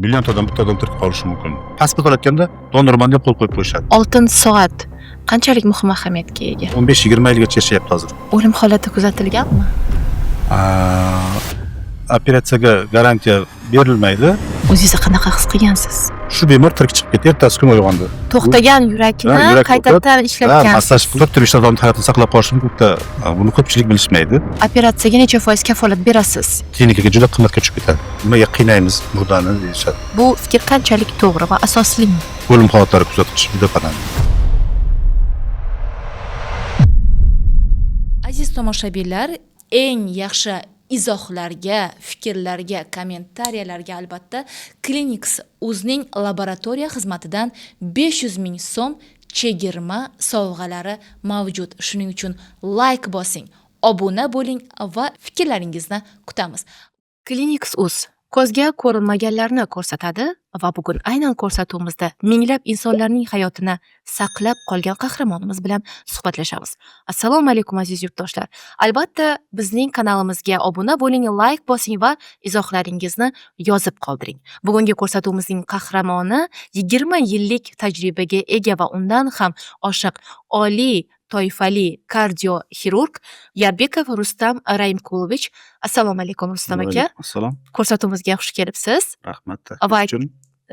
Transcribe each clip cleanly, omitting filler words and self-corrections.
million odam bitta odam tirik qolishi mumkin. Pasport olayotganda donorman deb qo'l qo'yib qo'yishadi. Oltin soat qanchalik muhim ahamiyatga ega? 15-20 yilgacha yashayapti hozir. O'lim holati kuzatilganmi? Operatsiyaga garantiya berilmaydi. O'zingizni qanaqa his qilgansiz? Shu bemor tirik chiqib ketdi, ertasi kuni uyg'ondi. To'xtagan yurakni yurak qaytadan ishlatgan. Massaj qilib turishda odamning hayotini saqlab qolish mumkin. Buni ko'pchilik bilishmaydi. Operatsiyaga necha foiz kafolat berasiz? Klinikaga juda qimmatga tushib ketadi. Nimaga qiynaymiz murdani deyishadi. Bu fikr qanchalik to'g'ri va asoslimi? O'lim holatlari kuzatilishi juda qadamli. Aziz tomoshabinlar, eng yaxshi izohlarga, fikrlarga, kommentariyalarga albatta Clinics.uzning laboratoriya xizmatidan 500 ming so'm chegirma sovg'alari mavjud. Shuning uchun like bosing, obuna bo'ling va fikrlaringizni kutamiz. Clinics.uz ko'zga ko'rinmaganlarni ko'rsatadi va bugun aynan ko'rsatuvimizda minglab insonlarning hayotini saqlab qolgan qahramonimiz bilan suhbatlashamiz. Assalomu alaykum aziz yurtdoshlar. Albatta bizning kanalimizga obuna bo'ling, like bosing va izohlaringizni yozib qoldiring. Bugungi ko'rsatuvimizning qahramoni 20 yillik tajribaga ega va undan ham oshiq oliy toifali kardioxirurg Yarbekov Rustam Raimkulovich. Assalomu alaykum Rustam aka. Assalom. Ko'rsatuvimizga xush kelibsiz. Rahmat.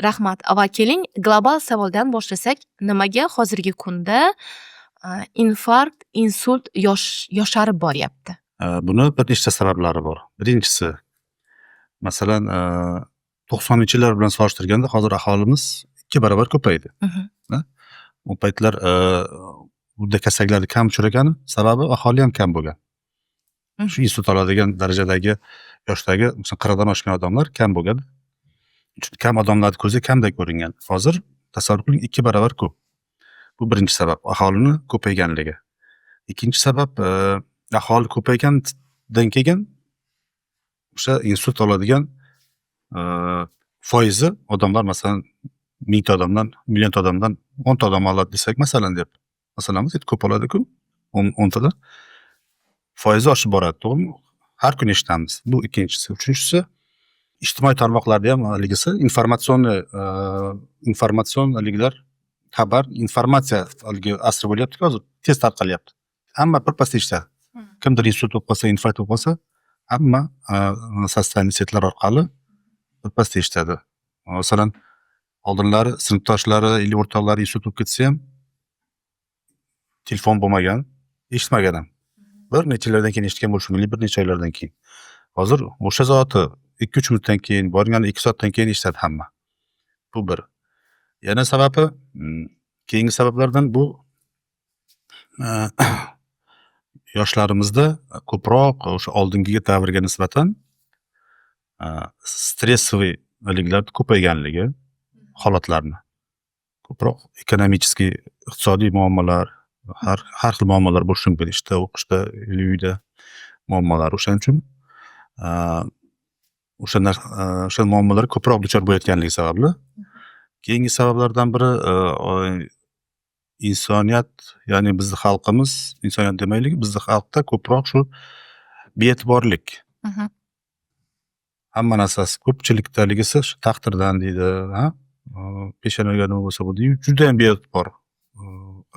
Rahmat. Avval keling, global savoldan boshlasak, nimaga hozirgi kunda infarkt, insult yosharib boryapti? Buni bir nechta sabablari bor. Birinchisi, masalan, 90-yillar bilan solishtirganda hozir aholimiz 2 barobar ko'paydi. U paytlar bunda kasalliklarni kam uchragani sababi aholi ham kam bo'lgan. Shu insult oladigan darajadagi yoshdagi 40 dan oshgan odamlar kam bo'lgan. Kam odamlarning ko'zi kamda ko'ringan. Hozir tasavvur qiling 2 barobar ko'p. Bu birinchi sabab, aholini ko'payganligi. Ikkinchi sabab, aholi ko'paygandan keyin o'sha insult oladigan foizi odamlar, masalan, 1000 ta odamdan, million ta odamdan 10 ta odam oladi desak, masalan deb. Masalamiz ko'p oladi-ku, 10 tadan foizi oshib boradi, to'g'rimi? Har kuni eshitamiz. Bu ikkinchisi. Uchinchisi, ijtimoiy tarmoqlarda ham haligisi informatsionliklar, xabar, informatsiya haligi asri bo'lyapti-ku, hozir tez tarqalyapti. Hamma birpasda eshitadi. Kimdir insult bo'lib qolsa, infarkt bo'lib qolsa, hamma sotsial setlar orqali birpasda eshitadi. Masalan, oldinlari sinfdoshlari, o'rtoqlari insult bo'lib ketsa ham telefon bo'lmagan, eshitmagan ham. Bir necha yillardan keyin eshitgan bo'lishi mumkin, bir necha oylardan keyin. Hozir o'sha zoti 2-3 minutdan keyin, borganda 2 soatdan keyin eshitadi hamma. Bu bir. Yana sababi, keyingi sabablardan bu yoshlarimizda ko'proq o'sha oldingi davrga nisbatan stressiy haliklar ko'payganligi holatlarni. Ko'proq ekonomik, iqtisodiy muammolar, har xil muammolar bo'lishi mumkin, ishda, o'qishda, uyda muammolar. O'shaning uchun o'sha muammolar ko'proq duchor bo'layotganligi sababli. Keyingi sabablardan biri insoniyat, ya'ni bizning xalqimiz, insoniyat demaylik, bizning xalqda ko'proq shu be'tiborlik. Hamma narsasi ko'pchilikdaligisi shu taqdirdan deydi, ha? Peshonaga nima bo'lsa bu deydi, juda ham be'tibor.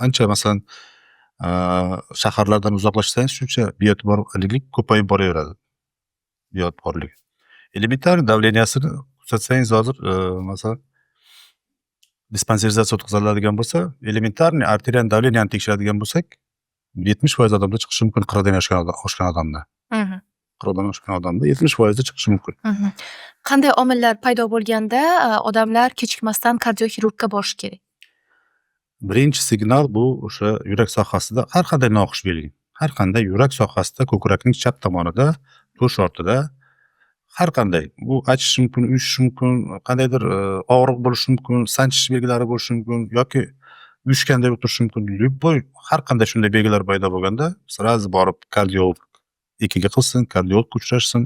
Ancha masalan shaharlardan uzoqlashsangiz shuncha be'tiborlik ko'payib boraveradi. Be'tiborlik. Elementar davleniyasini kuzatsangiz hozir masalan dispanserizatsiya o'tkaziladigan bo'lsa, elementarniy arterial davleniyani tekshiradigan bo'lsak, 70% odamda chiqishi mumkin 40 dan oshgan odamda. 40 dan oshgan odamda 70% da chiqishi mumkin. Qanday omillar paydo bo'lganda odamlar kechikmasdan kardioxirurgga borish kerak? Birinchi signal bu o'sha yurak sohasida har qanday noxush belgi. Har qanday yurak sohasida ko'krakning chap tomonida, to'sh ortida har qanday bu achish mumkin, uyushish mumkin, qandaydir og'riq bo'lishi mumkin, sanchish belgilari bo'lishi mumkin yoki uyushganday o'tirishi mumkin. Har qanday shunday belgilar paydo bo'lganda, sразу borib kardiolog ekiga qilsin, kardiologga uchrashsin.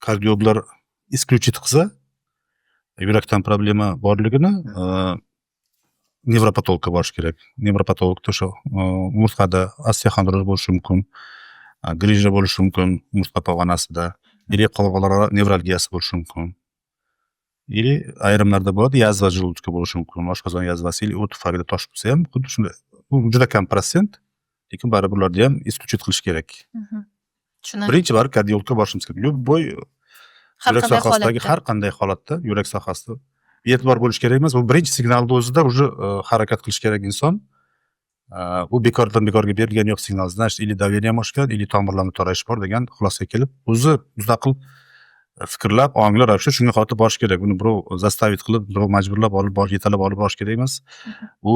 Kardiologlar исключить qilsa, yurakdan problema borligini nevropatologga borish kerak. Nevropatologda o'sha umurtqada osteoxondroz bo'lishi mumkin, grija bo'lishi mumkin umurtqa pog'onasida Или qalqalararo nevralgiyasi bo'lishi mumkin. Или ayrimlarda bo'ladi yazva желудка bo'lishi mumkin. Oshqozon yazvasi или u tufayli tosh bo'lsa ham xuddi shunday. Bu juda kam protsent, lekin baribir ularni ham исключить qilish kerak. Tushunarli. Birinchi bor kardiologga borishimiz kerak. Любой Har yurak qanday sohasidagi holatda. har qanday holatda yurak sohasida e'tibor bo'lish kerak emas. Bu birinchi signalni o'zida уже harakat qilish kerak inson. Bu bekordan bekorga berilgani yo'q signal. Значит, или давлением oshgan, или tomirlarni torayish bor degan xulosaga kelib, o'zi mustaqil fikrlab, ongli ravishda shunga xotib borish kerak. Buni birov zastavit qilib, birov majburlab olib borish, yetalab olib borish kerak emas. Bu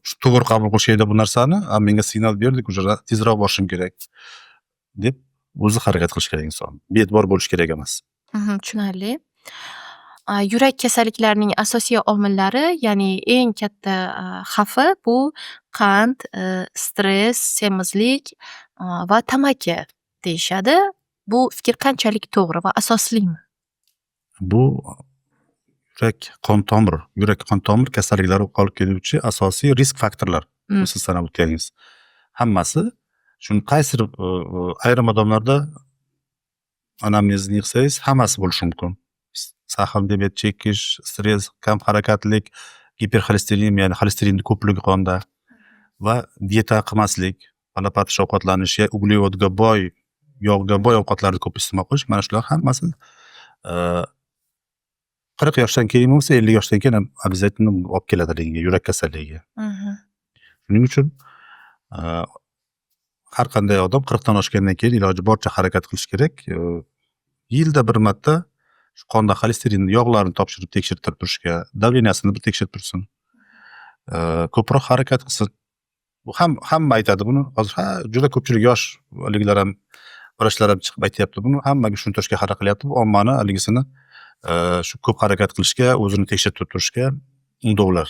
shu to'g'ri qabul qilishaydi bu narsani, menga signal berdik, уже tezroq borishim kerak deb o'zi harakat qilish kerak inson. Be'tibor bo'lish kerak emas. Tushunarli. Yurak kasalliklarining asosiy omillari, ya'ni eng katta xavfi bu qand, stress, semizlik va tamaki deyishadi. Bu fikr qanchalik to'g'ri va asoslimi? Bu yurak qon tomir kasalliklari olib keluvchi asosiy risk faktorlar. Siz sanab o'tganingiz. Hammasi shuni qaysi ayrim odamlarda anamnezni yig'sangiz hammasi bo'lishi mumkin. Sahar diabet chekish, stress, kam harakatlilik, giperxolesterin, ya'ni xolesterinning ko'pligi qonda va dieta qilmaslik, palapat ovqatlanish, uglevodga boy, yog'ga boy ovqatlarni ko'p iste'mol qilish, mana shular hammasi 40 yoshdan keyin bo'lsa, 50 yoshdan keyin ham обязательно olib keladi yurak kasalligiga. Shuning uchun har qanday odam 40 dan oshgandan keyin iloji boricha harakat qilish kerak. Yilda bir marta shu qonda xolesterin yog'larni topshirib tekshirtirib turishga, davleniyasini bir tekshirib tursin. Ko'proq harakat qilsin. Bu hamma aytadi buni. Hozir juda ko'pchilik yoshliklar ham, vrachlar ham chiqib aytyapti buni. Hammaga tushuntirishga harakat qilyapti. Bu ommani haligisini shu ko'p harakat qilishga, o'zini tekshirib turishga undovlar.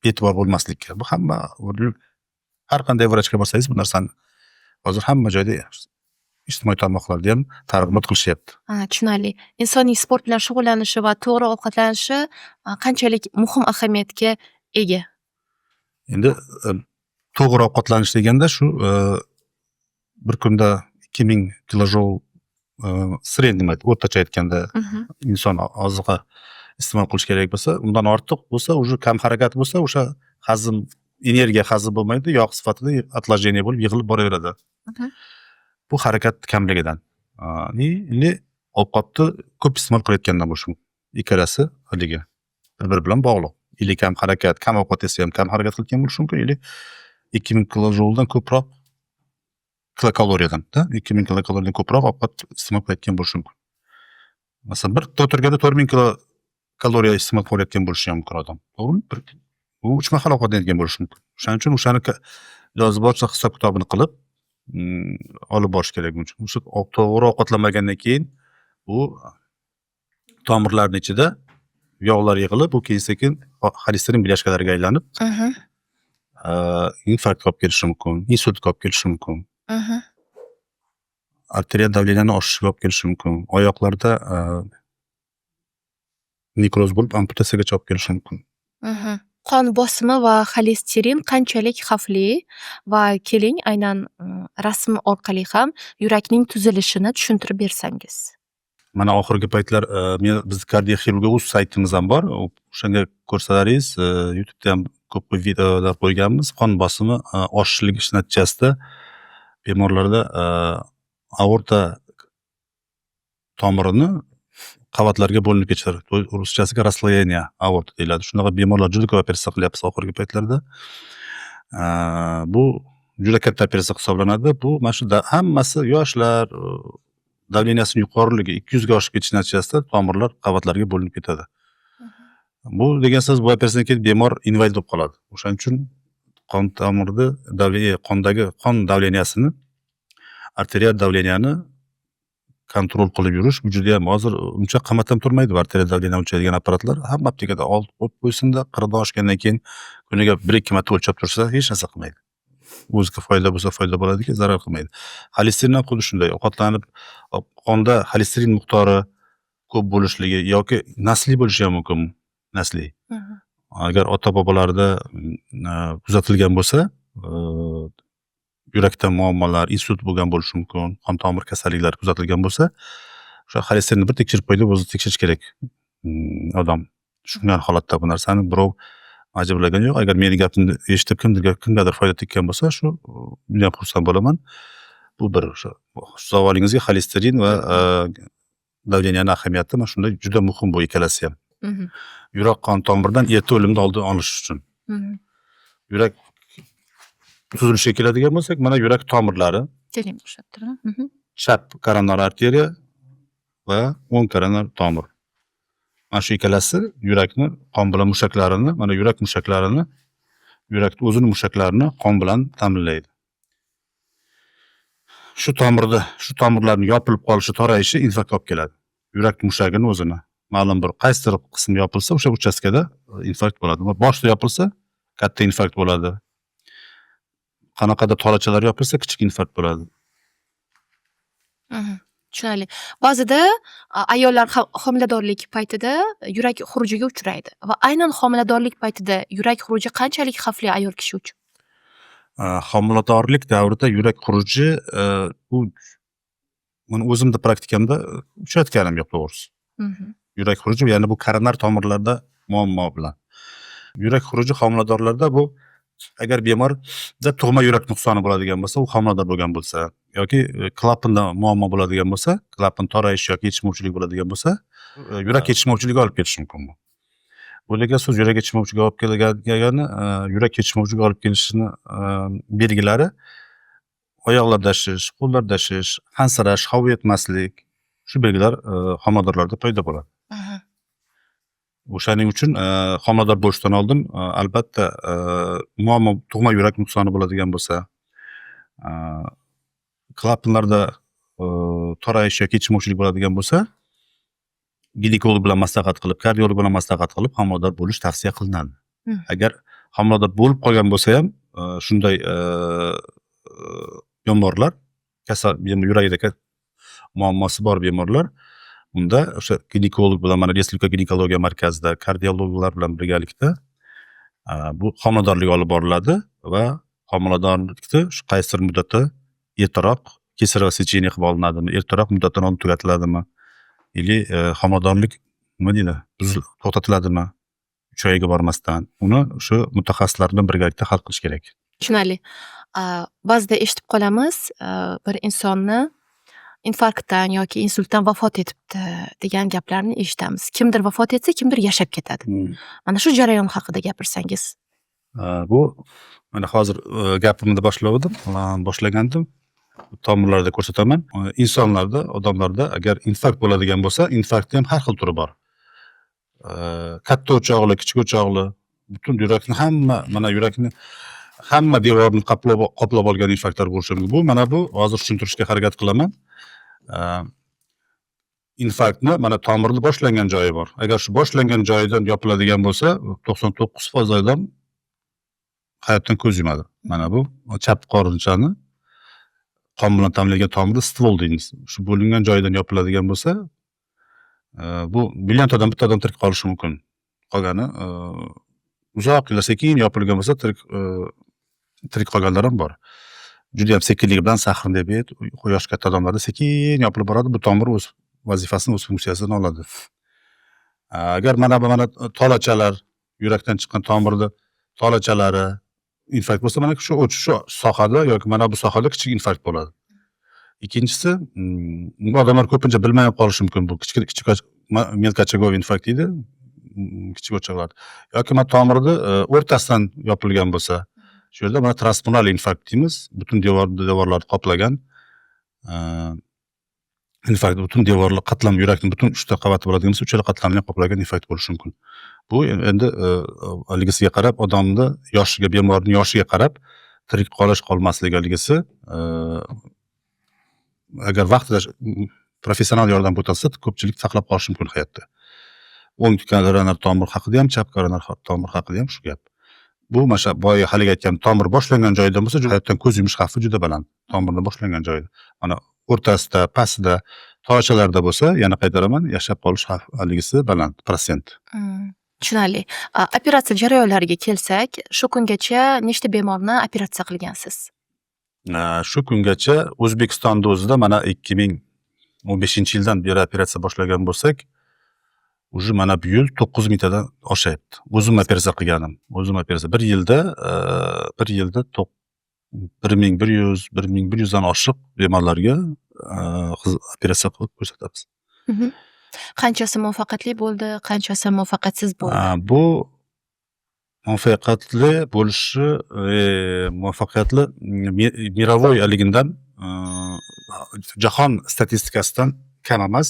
E'tibor bo'lmaslikka. Bu hamma har qanday vrachga borsangiz bu narsani hozir hamma joyda ijtimoiy tarmoqlarda ham targ'ibot qilishyapti. Tushunarli. Insonning sport bilan shug'ullanishi va to'g'ri ovqatlanishi qanchalik muhim ahamiyatga ega? Endi to'g'ri ovqatlanish deganda shu bir kunda 2000 kilojoul sredniy o'rtacha aytganda inson oziqa iste'mol qilish kerak bo'lsa, undan ortiq bo'lsa, уже kam harakat bo'lsa, o'sha energiya hazm bo'lmaydi, yog' sifatida отложение bo'lib yig'ilib boraveradi. Bu harakat kamligidan. Или ovqatni ko'p iste'mol qilayotgandan bo'lishi mumkin. Ikkalasi haligi bir bilan bog'liq. Или kam harakat, kam ovqat yesa ham kam harakat qilgan bo'lishi mumkin, или 2000 kilojouldan ko'proq kilokaloriyadan, 2000 kilokaloriyadan ko'proq ovqat iste'mol qilayotgan bo'lishi mumkin. Masalan, bir o'tirganda 4000 kilokaloriya iste'mol qilayotgan bo'lishi ham mumkin odam. To'g'rimi? Bu 3 mahal ovqat yeyotgan bo'lishi mumkin. Shuning uchun o'shani iloji boricha hisob-kitobini qilib olib borish kerak. O'sha to'g'ri ovqatlanmagandan keyin bu tomirlarning ichida yog'lar yig'ilib, u keyin sekin xolesterin bilyashkalariga aylanib, infarkt olib kelishi mumkin, insultga olib kelishi mumkin. Arterial davleniyani oshishiga olib kelishi mumkin. Oyoqlarda nekroz bo'lib amputatsiyagacha olib kelishi mumkin. Qon bosimi va xolesterin qanchalik xavfli va keling aynan rasm orqali ham yurakning tuzilishini tushuntirib bersangiz. Mana oxirgi paytlar biz kardioxirurgiya o'z saytimiz ham bor. O'shanga ko'rsalaringiz, YouTube'da ham ko'p videolar qo'yganmiz. Qon bosimi oshishligi natijasida bemorlarda aorta tomirini qavatlarga bo'linib ketishadi. Ruschasiga расслоение aorta deyiladi. Shunaqa bemorlar juda ko'p operatsiya qilyapmiz oxirgi paytlarda. Bu juda katta operatsiya hisoblanadi. Bu mana shu hammasi yoshlar davleniyasining yuqoriligi 200 ga oshib ketish natijasida tomirlar qavatlarga bo'linib ketadi. Bu degan so'z bu operatsiyadan keyin bemor invalid bo'lib qoladi. O'shaning uchun qon tomirida qondagi qon davleniyasini, arterial davleniyani kontrol qilib yurish bu juda ham hozir uncha qimmat ham turmaydi. Arterial davleniyani o'lchaydigan apparatlar hamma aptekada olib qo'ysinda, 40 dan oshgandan keyin kuniga 1-2 marta o'lchab tursa hech narsa qilmaydi. O'ziga foyda bo'lsa foyda bo'ladiki, zarar qilmaydi. Xolesterin ham xuddi shunday. Ovqatlanib qonda xolesterin miqdori ko'p bo'lishligi yoki nasliy bo'lishi ham mumkin. Nasliy. Agar ota-bobolarda kuzatilgan bo'lsa, yurakda muammolar, insult bo'lgan bo'lishi mumkin, qon tomir kasalliklari kuzatilgan bo'lsa, o'sha xolesterinni bir tekshirib qo'ydi, o'zi tekshirish kerak. Odam tushungan holatda bu narsani birov ajablagani yo'q. Agar meni gapimni eshitib kimgadir foyda tekkan bo'lsa, shu judayam xursand bo'laman. Bu bir o'sha savolingizga xolesterin va davleniyani ahamiyati mana shunda juda muhim bu ikkalasi ham. Yurak qon tomiridan erta o'limni oldini olish uchun. Yurak tuzilishiga keladigan bo'lsak, mana yurak tomirlari, Keling o'shatdir. chap koronar arteriya va o'ng koronar tomir. Mana shu ikkalasi yurakni qon bilan mushaklarini, mana yurak mushaklarini, yurakni o'zini mushaklarini qon bilan ta'minlaydi. Shu tomirlarning yopilib qolishi, torayishi infarkt olib keladi. Yurak mushagini o'zini ma'lum bir qaysidir qismi yopilsa, o'sha uchastkada infarkt bo'ladi. Boshda yopilsa, katta infarkt bo'ladi. Qanaqadir tolachalar yopilsa, kichik infarkt bo'ladi. Tushunarli. Ba'zida ayollar homiladorlik paytida yurak xurujiga uchraydi va aynan homiladorlik paytida yurak xuruji qanchalik xavfli ayol kishi uchun? Homiladorlik davrida yurak xuruji bu men o'zimda praktikamda uchratganim yo'q to'g'risi. Yurak xuruji, ya'ni bu koronar tomirlarda muammo bilan. Yurak xuruji homiladorlarda bu agar bemorda tug'ma yurak nuqsoni bo'ladigan bo'lsa, u homilador bo'lgan bo'lsa yoki klapanda muammo bo'ladigan bo'lsa, klapan torayishi yoki yetishmovchilik bo'ladigan bo'lsa, yurak yetishmovchiligiga olib kelishi mumkin bu. Bo'lagan so'z yurak yetishmovchiligiga olib kelgani, yurak yetishmovchiligiga olib kelishini belgilari oyoqlarda shish, qo'llarda shish, hansirash, havo yetmaslik, shu belgilar homiladorlarda paydo bo'ladi. O'shaning uchun homilador bo'lishdan oldin albatta muammo tug'ma yurak nuqsoni bo'ladigan bo'lsa, klapanlarda torayish yoki yetishmovchilik bo'ladigan bo'lsa, ginekolog bilan maslahat qilib, kardiolog bilan maslahat qilib homilador bo'lish tavsiya qilinadi. Agar homilador bo'lib qolgan bo'lsa ham, shunday bemorlar, yuragida muammosi bor bemorlar, unda o'sha ginekolog bilan, mana Respublika ginekologiya markazida kardiologlar bilan birgalikda bu homiladorlik olib boriladi va homiladorlikni shu qaysidir muddatda ertaroq kесарево сечение qilib olinadimi, ertaroq muddatdan oldin tugatiladimi, yoki homiladorlik nima deydi, to'xtatiladimi 3 oyga bormasdan, uni shu mutaxassislar bilan birgalikda hal qilish kerak. Tushunarli. Ba'zida eshitib qolamiz, bir insonni infarktdan yoki insultdan vafot etibdi degan gaplarni eshitamiz. Kimdir vafot etsa, kimdir yashab ketadi. Mana shu jarayon haqida gapirsangiz. Bu mana hozir gapimni boshlagandim. Tomirlarda ko'rsataman. Insonlarda, odamlarda agar infarkt bo'ladigan bo'lsa, infarktning ham har xil turi bor. Katta o'choqli, kichik o'choqli, butun yurakni mana yurakni hamma devorni qoplab olgan infarktlar bo'lishi mumkin. Bu mana bu hozir tushuntirishga harakat qilaman. Infarktni mana tomirni boshlangan joyi bor. Agar shu boshlangan joyidan yopiladigan bo'lsa, 99% odam hayotdan ko'z yumadi. Mana bu chap qorinchani qon bilan ta'minlangan tomirni stvol deymiz. Shu bo'lingan joyidan yopiladigan bo'lsa, bu milliontadan bitta odam tirik qolishi mumkin. Qolgani uzoq yillar sekin yopilgan bo'lsa, tirik qolganlar ham bor. Juda ham sekinligi bilan sahr diabet, yosh katta odamlarda sekin yopilib boradi, bu tomir o'z vazifasini, o'z funksiyasini oladi. Agar mana tolachalar, yurakdan chiqqan tomirda tolachalari infarkt bo'lsa, mana shu sohada yoki mana bu sohada kichik infarkt bo'ladi. Ikkinchisi, bu odamlar ko'pincha bilmay qolishi mumkin, bu kichik melkochagoviy infarkt deydi, kichik o'choqlar. Yoki mana tomirni o'rtasidan yopilgan bo'lsa, shu yerda mana transmural infarkt deymiz, butun devorlarni qoplagan infarkt, butun devorlar qatlam, yurakning butun 3 ta qavati bo'ladigan bo'lsa, 3 qatlamni qoplagan infarkt bo'lishi mumkin. Bu endi haligisiga qarab, odamni yoshiga, bemorning yoshiga qarab tirik qolmasligi haligisi, agar vaqtida professional yordam ko'rsatilsa, ko'pchilik saqlab qolishi mumkin hayotda. O'ng koronar tomir haqida ham, chap koronar tomir haqida ham shu gap. Bu mana boya haliga aytgan tomir boshlangan joydan bo'lsa, hayotdan ko'z yumish xavfi juda baland. Tomirni boshlangan joyda. Mana o'rtasida, pastida, tolachalarda bo'lsa, yana qaytaraman, yashab qolish xavfi haligisi baland, prosent. Tushunarli. Operatsiya jarayonlariga kelsak, shu kungacha nechta bemorni operatsiya qilgansiz? Shu kungacha O'zbekistonda o'zida mana 2015-yildan beri operatsiya boshlagan bo'lsak, уже mana bu yil 9 tadan oshyapti. O'zim operatsiya qilganim. Bir yilda 1100 dan oshiq bemorlarga operatsiya qilib ko'rsatamiz. Qanchasi muvaffaqiyatli bo'ldi, qanchasi muvaffaqiyatsiz bo'ldi? Bu muvaffaqiyatli bo'lishi muvaffaqiyatli mirovoy haligindan jahon statistikasidan kam emas.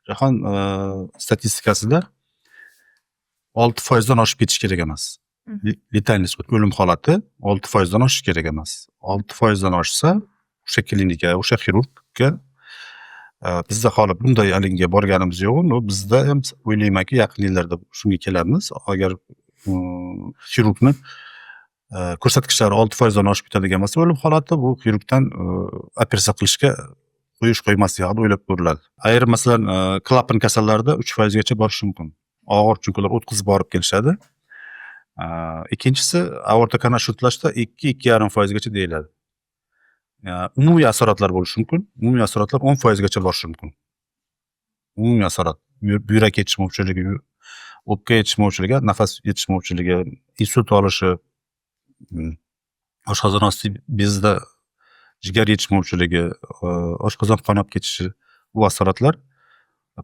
Jahon statistikasida 6% dan oshib ketish kerak emas. Letalность, o'lim holati 6% dan oshishi kerak emas. 6% dan oshsa, o'sha klinika, o'sha xirurgga bizda hali bunday halinga borganimiz yo'q. Bizda ham o'ylaymanki, yaqin yillarda shunga kelamiz. Agar xirurgni ko'rsatkichlari 6% dan oshib ketadigan bo'lsa, o'lim holati bu xirurgdan operatsiya qilishga qo'ymaslik haqida o'ylab ko'riladi. Ayrim masalan klapan kasallarida 3% gacha borishi mumkin. Og'ir, chunki ular o'tkazib borib kelishadi. Ikkinchisi aorta kanal shuntlashda 2-2,5% gacha deyiladi. Umumiy asoratlar bo'lishi mumkin. Umumiy asoratlar 10% gacha borishi mumkin. Umumiy asorat, buyrak yetishmovchiligi, o'pka yetishmovchiligi, nafas yetishmovchiligi, insult olishi, oshqozon osti bezida jigar yetishmovchiligi, oshqozon qonab ketishi, bu asoratlar,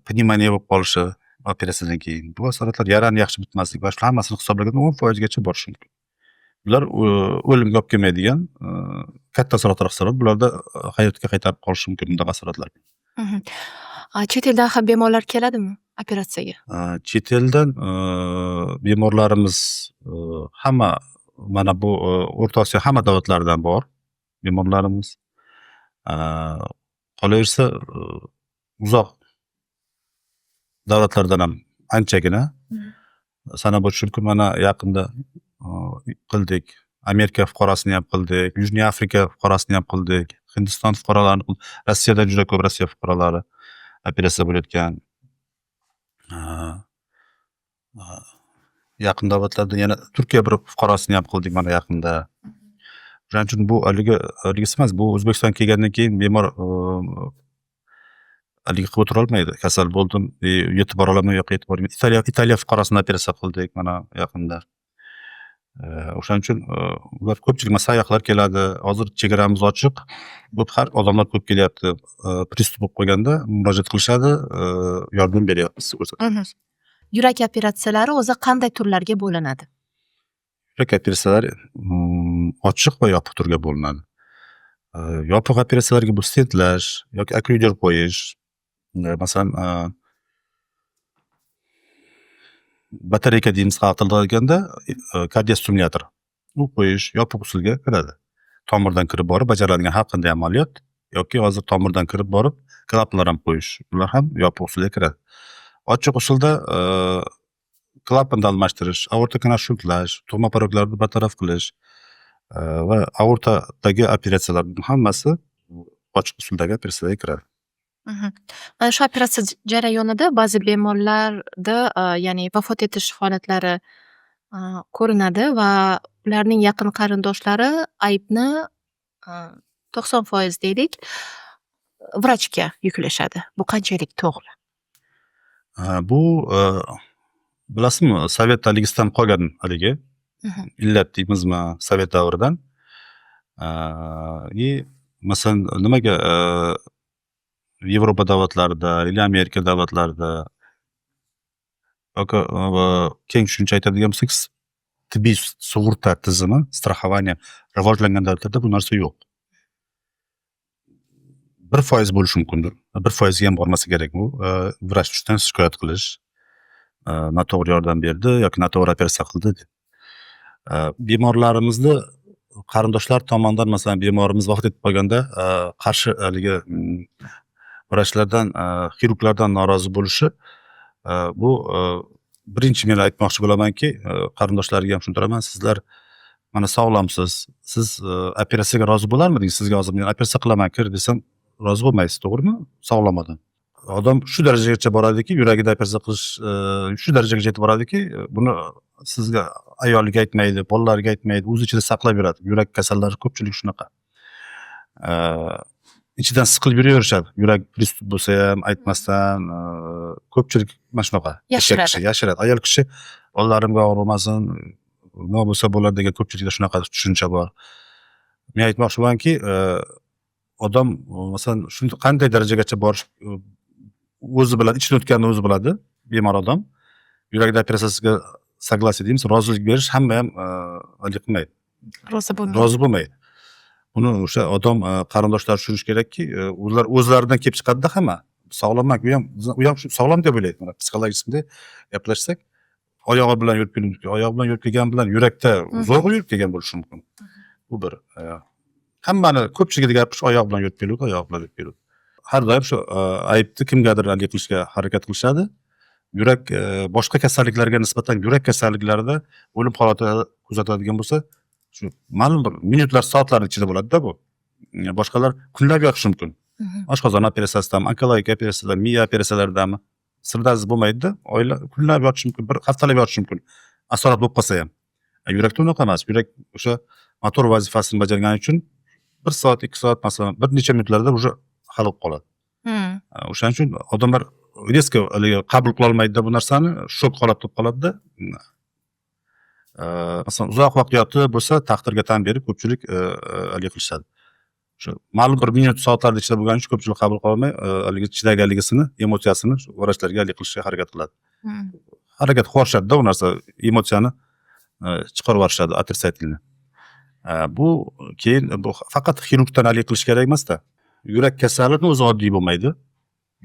pnevmoniya bo'lib qolishi operatsiyadan keyin, bu asoratlar yarani yaxshi bitmasligi va shu hammasini hisoblaganda 10% gacha borishi mumkin. Bular o'limga olib kelmaydigan katta asoratlar hisoblanadi. Bularda hayotga qaytarib qolishi mumkin bunday asoratlar. Chet eldan ham bemorlar keladimi operatsiyaga? Chet eldan bemorlarimiz hamma mana bu O'rta Osiyo hamma davlatlaridan bor bemorlarimiz. Qolaversa uzoq davlatlardan ham anchagina sanab o'tish mumkin. Mana yaqinda qildik. Amerika fuqarosini ham qildik, Yujniy Afrika fuqarosini ham qildik, Hindiston fuqarolarini qildik. Rossiyada juda ko'p Rossiya fuqarolari operatsiya bo'layotgan. Yaqin davlatlarda yana Turkiya bir fuqarosini ham qildik mana yaqinda. Shuning uchun bu haligisi emas, bu O'zbekistonga kelgandan keyin bemor haligi qilib o'tira olmaydi. Kasal bo'ldim, yetib bora olaman, yo'q yetib bormayman. Italiya fuqarosini operatsiya qildik mana yaqinda. O'shaning uchun ular ko'pchilik sayyohlar keladi. Hozir chegaramiz ochiq. Bu har odamlar ko'p kelyapti. Pristup bo'lib qolganda murojaat qilishadi, yordam beryapmiz. Yurak operatsiyalari o'zi qanday turlarga bo'linadi? Yurak operatsiyalari ochiq va yopiq turga bo'linadi. Yopiq operatsiyalarga bu stentlash yoki okklyuder qo'yish, masalan batareyka deymiz xalq tilida olganda, kardiostimulyator. U qo'yish yopiq usulga kiradi. Tomirdan kirib borib bajariladigan har qanday amaliyot yoki hozir tomirdan kirib borib klapanlar ham qo'yish, ular ham yopiq usulga kiradi. Ochiq usulda klapanni almashtirish, aorta kanal shuntlash, tug'ma paroklarni bartaraf qilish va aortadagi operatsiyalar hammasi ochiq usuldagi operatsiyaga kiradi. Mana shu operatsiya jarayonida ba'zi bemorlarda ya'ni vafot etish holatlari ko'rinadi va ularning yaqin qarindoshlari aybni 90% deylik vrachga yuklashadi. Bu qanchalik to'g'ri? Bu bilasizmi, Sovet haligisidan qolgan haligi illat deymizmi, Sovet davridan. Masalan, nimaga Yevropa davlatlarida, yoki Amerika davlatlarida yoki keng tushuncha aytadigan bo'lsak, tibbiy sug'urta tizimi, страхование rivojlangan davlatlarda bu narsa yo'q. 1% bo'lishi mumkindir. 1% ham bormasa kerak bu. Vrach tushdan shikoyat qilish, noto'g'ri yordam berdi yoki noto'g'ri operatsiya qildi deb. Bemorlarimizni qarindoshlar tomonidan masalan bemorimiz vafot etib qolganda qarshi haligi vrachlardan, xirurglardan norozi bo'lishi, bu birinchi men aytmoqchi bo'lamanki, qarindoshlarga ham tushuntiraman, sizlar mana sog'lomsiz, siz operatsiyaga rozi bo'larmidingiz? Sizga hozir men operatsiya qilaman, kir desam rozi bo'lmaysiz, to'g'rimi? Sog'lom odam. Odam shu darajagacha boradiki, yuragida operatsiya qilish shu darajagacha yetib boradiki, buni sizga ayoliga aytmaydi, bolalariga aytmaydi, o'z ichida saqlab yuradi. Yurak kasallari ko'pchilik shunaqa. ichidan siqilib yuraverishadi. Yurak pristup bo'lsa ham aytmasdan ko'pchilik mana shunaqa yashiradi. Ayol kishi bolalarimga og'ir bo'lmasin, nima bo'lsa bo'ladi degan ko'pchilikda shunaqa tushuncha bor. Men aytmoqchimanki, odam masalan shunday qanday darajagacha borish o'zi biladi, ichidan o'tganini o'zi biladi, bemor odam. Yurakda operatsiyasiga soglasiya deymiz, rozilik berish hamma ham qilmaydi. Rozi bo'lmaydi. Buni o'sha odam qarindoshlar tushunish kerakki, ular o'zlaridan kelib chiqadida hamma. Sog'lomman, u ham sog'lom deb o'ylaydi. Mana psixologik qismda gaplashsak, oyog'i bilan yurib kelgan, oyog'i bilan yurib kelgan bilan yurakda zo'rg'a yurib kelgan bo'lishi mumkin. Bu bir hammani ko'pchiligida gapirish oyoq bilan yurib keladi, oyoq bilan yurib keladi. Har doim shu aybni kimgadir qilishga harakat qilishadi. Yurak boshqa kasalliklarga nisbatan yurak kasalliklarida o'lim holati kuzatadigan bo'lsa, shu ma'lum bir minutlar, soatlar ichida bo'ladi-da bu. Boshqalar kunlab yotishi mumkin. Oshqozon operatsiyasidan, onkologik operatsiyadan, miya operatsiyalaridan sirdaziz bo'lmaydi-da, oylar kunlab yotishi mumkin, bir haftalab yotishi mumkin. Asorat bo'lib qolsa ham. Yurakda unaqa emas. Yurak o'sha motor vazifasini bajargani uchun 1 soat, 2 soat masalan bir necha minutlarda уже hal bo'lib qoladi. O'shaning uchun odamlar riska qabul qila olmaydi bu narsani, shok holat bo'lib qoladi-da. Masalan, uzoq vaqt yotib bo'lsa, taqdirga tan berib ko'pchilik qilishadi. Shu ma'lum bir minut, soatlar ichida bo'lgani uchun ko'pchilik qabul qila olmay, chidaganligisini, emotsiyasini vrachlarga qilishga harakat qiladi. Harakat qilishadi-da u narsa, emotsiyani chiqarib yuborishadi, отрицательно. Bu keyin bu faqat xirurgdan qilish kerak emas-da. Yurak kasalligi o'zi oddiy bo'lmaydi.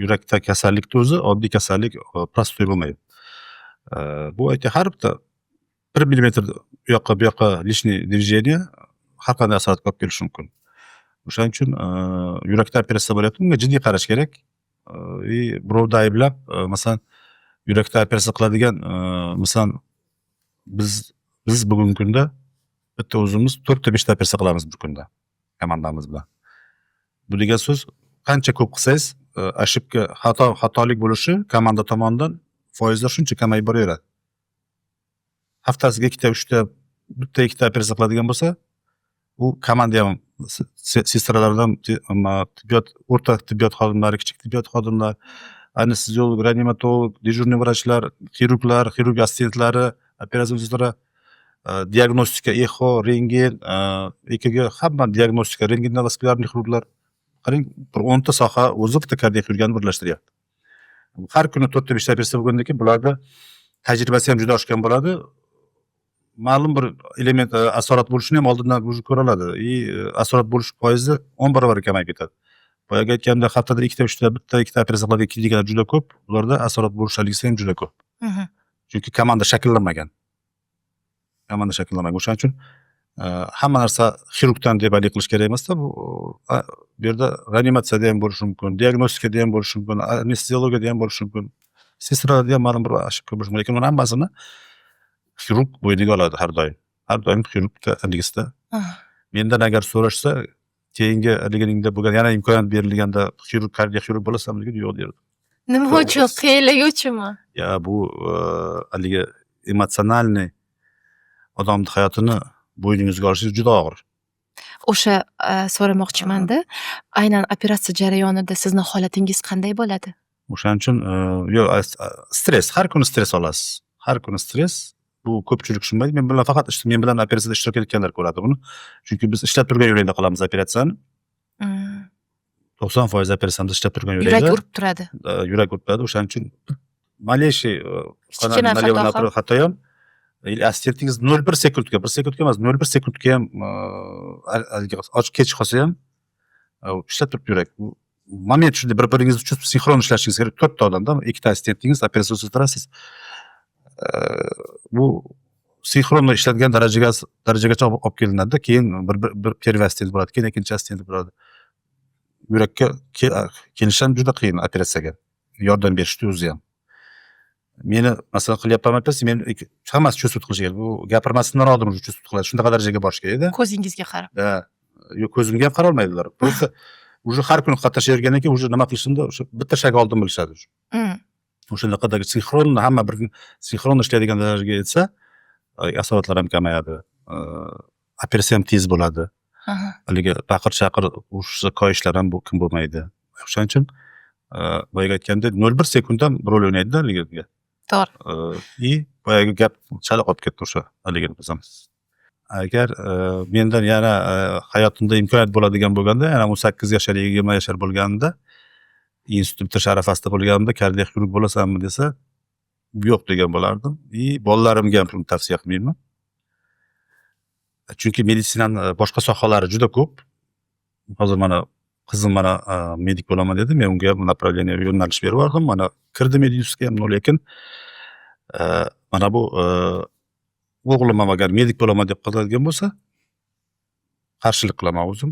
Yurakda kasallikning o'zi oddiy kasallik, prostoy bo'lmaydi. Bu aytgan har bitta 1 millimetr u yoqqa bu yoqqa lishniy движение har qanday asoratga olib kelishi mumkin. O'shaning uchun yurakda operatsiya bo'lyapti, unga jiddiy qarash kerak. Birovni ayblab, masalan, yurakda operatsiya qiladigan, masalan, biz bugungi kunda bitta o'zimiz 4 ta 5 ta operatsiya qilamiz bir kunda komandamiz bilan. Bu degan so'z, qancha ko'p qilsangiz, ошибка, xatolik bo'lishi komanda tomonidan foizlar shuncha kamayib boraveradi. Haftasiga 2 ta, 3 ta, bitta 2 ta operatsiya qiladigan bo'lsa, u komanda ham sestralardan, tibbiyot, o'rta tibbiyot xodimlari, kichik tibbiyot xodimlari, anesteziolog, reanimatolog, dejurniy vrachlar, xirurglar, xirurg assistentlari, operatsiya diagnostika, echo, rentgen, EKG, hamma diagnostika, rentgenologlar, xirurglar, qarang, bir 10 ta soha o'zi bitta kardiak xirurgiyani birlashtiryapti. Har kuni 4 ta 5 ta operatsiya bo'lgandan keyin bularda tajribasi ham juda oshgan bo'ladi. Ma'lum bir element asorat bo'lishini ham oldindan ko'riladi. Asorat bo'lish foizi 10 barobar kamayib ketadi. Boyaga aytganda haftada 2 ta, 3 ta, bitta 2 ta operatsiya qiladigan klinikalar juda ko'p. Ularda asorat bo'lishligisi ham juda ko'p. Chunki komanda shakllanmagan. O'shaning uchun hamma narsa xirurgdan deb qilish kerak emas-da. Bu yerda reanimatsiyada ham bo'lishi mumkin, diagnostikada ham bo'lishi mumkin, anesteziologiyada ham bo'lishi mumkin. Sestralarda ham ma'lum bir ошибка bo'lishi mumkin. Lekin uning hammasini xirurg bo'yniga oladi har doim. Har doim xirurgda ligisida. Mendan agar so'rashsa, keyingi liginingda bo'lgan yana imkoniyat berilganda xirurg, kardiak xirurg bo'lasanmi deb yo'q derdi. Nima uchun? Qiyinligi uchunmi? Bu haligi emotsionalniy odamning hayotini bo'yningizga olishingiz juda og'ir. O'sha so'ramoqchimanda, aynan operatsiya jarayonida sizning holatingiz qanday bo'ladi? O'shaning uchun stress, har kuni stress olasiz. Har kuni stress. Bu ko'pchilik tushunmaydi. Men bilan faqat men bilan operatsiyada ishtirok etganlar ko'radi buni. Chunki biz ishlab turgan yo'lda qilamiz operatsiyani. 90% operatsiyamiz ishlab turgan yo'lda. Yurak urib turadi. Yurak urib turadi. O'shaning uchun maleyshi hatto ham assistentingiz 0,1 sekundga, 1 sekundga emas, 0,1 sekundga ham ochib ketib qolsa ham ishlab turibdi yurak. Moment shunday bir-biringiz uchun sinxron ishlashingiz kerak. 4 ta odamda 2 ta assistentingiz operatsiya turasiz. Bu sinxron ishlatgan darajagacha olib kelinadi. Keyin bir первый assistent bo'ladi, keyin ikkinchi assistent bo'ladi. Yurakka kelish ham juda qiyin operatsiyaga. Yordam berishni o'zi ham. Meni masalan qilyapman operatsiya, men hammasi cho'sut qilish kerak. Bu gapirmasdan oldin cho'sut qiladi. Shunaqa darajaga borish kerak edi. Ko'zingizga qarab. Yo'q, ko'zimga ham qara olmaydilar. Bo'lsa, уже har kuni qatnashavergandan keyin уже nima qilishimda o'sha bitta shag oldin bilishadi. O'shanaqadagi sinxron, hamma bir sinxron ishlaydigan darajaga yetsa, asoratlar ham kamayadi. Operatsiya ham tez bo'ladi. Aha. haligi baqir-chaqir urushsa koyishlar ham kim bo'lmaydi. O'shaning uchun boyagi aytgandek 0,1 sekund ham rol o'ynaydi haligiga. To'g'ri. И boyagi gap chala qolib ketdi o'sha haligini bizamiz. Agar mendan yana hayotimda imkoniyat bo'ladigan bo'lganda, yana 18 yashar, 20 yashar bo'lganimda, institut bitirish arafasida bo'lganimda kardiak xirurg bo'lasanmi desa, yo'q degan bo'lardim. Bolalarimga ham buni tavsiya qilmayman. Chunki meditsinani boshqa sohalari juda ko'p. Hozir mana qizim medik bo'laman dedi. Men unga направление yo'nalish berib yubordim. Mana kirdi Mediyusga ham, lekin mana bu o'g'lim ham agar medik bo'laman deb qoladigan bo'lsa, qarshilik qilaman o'zim.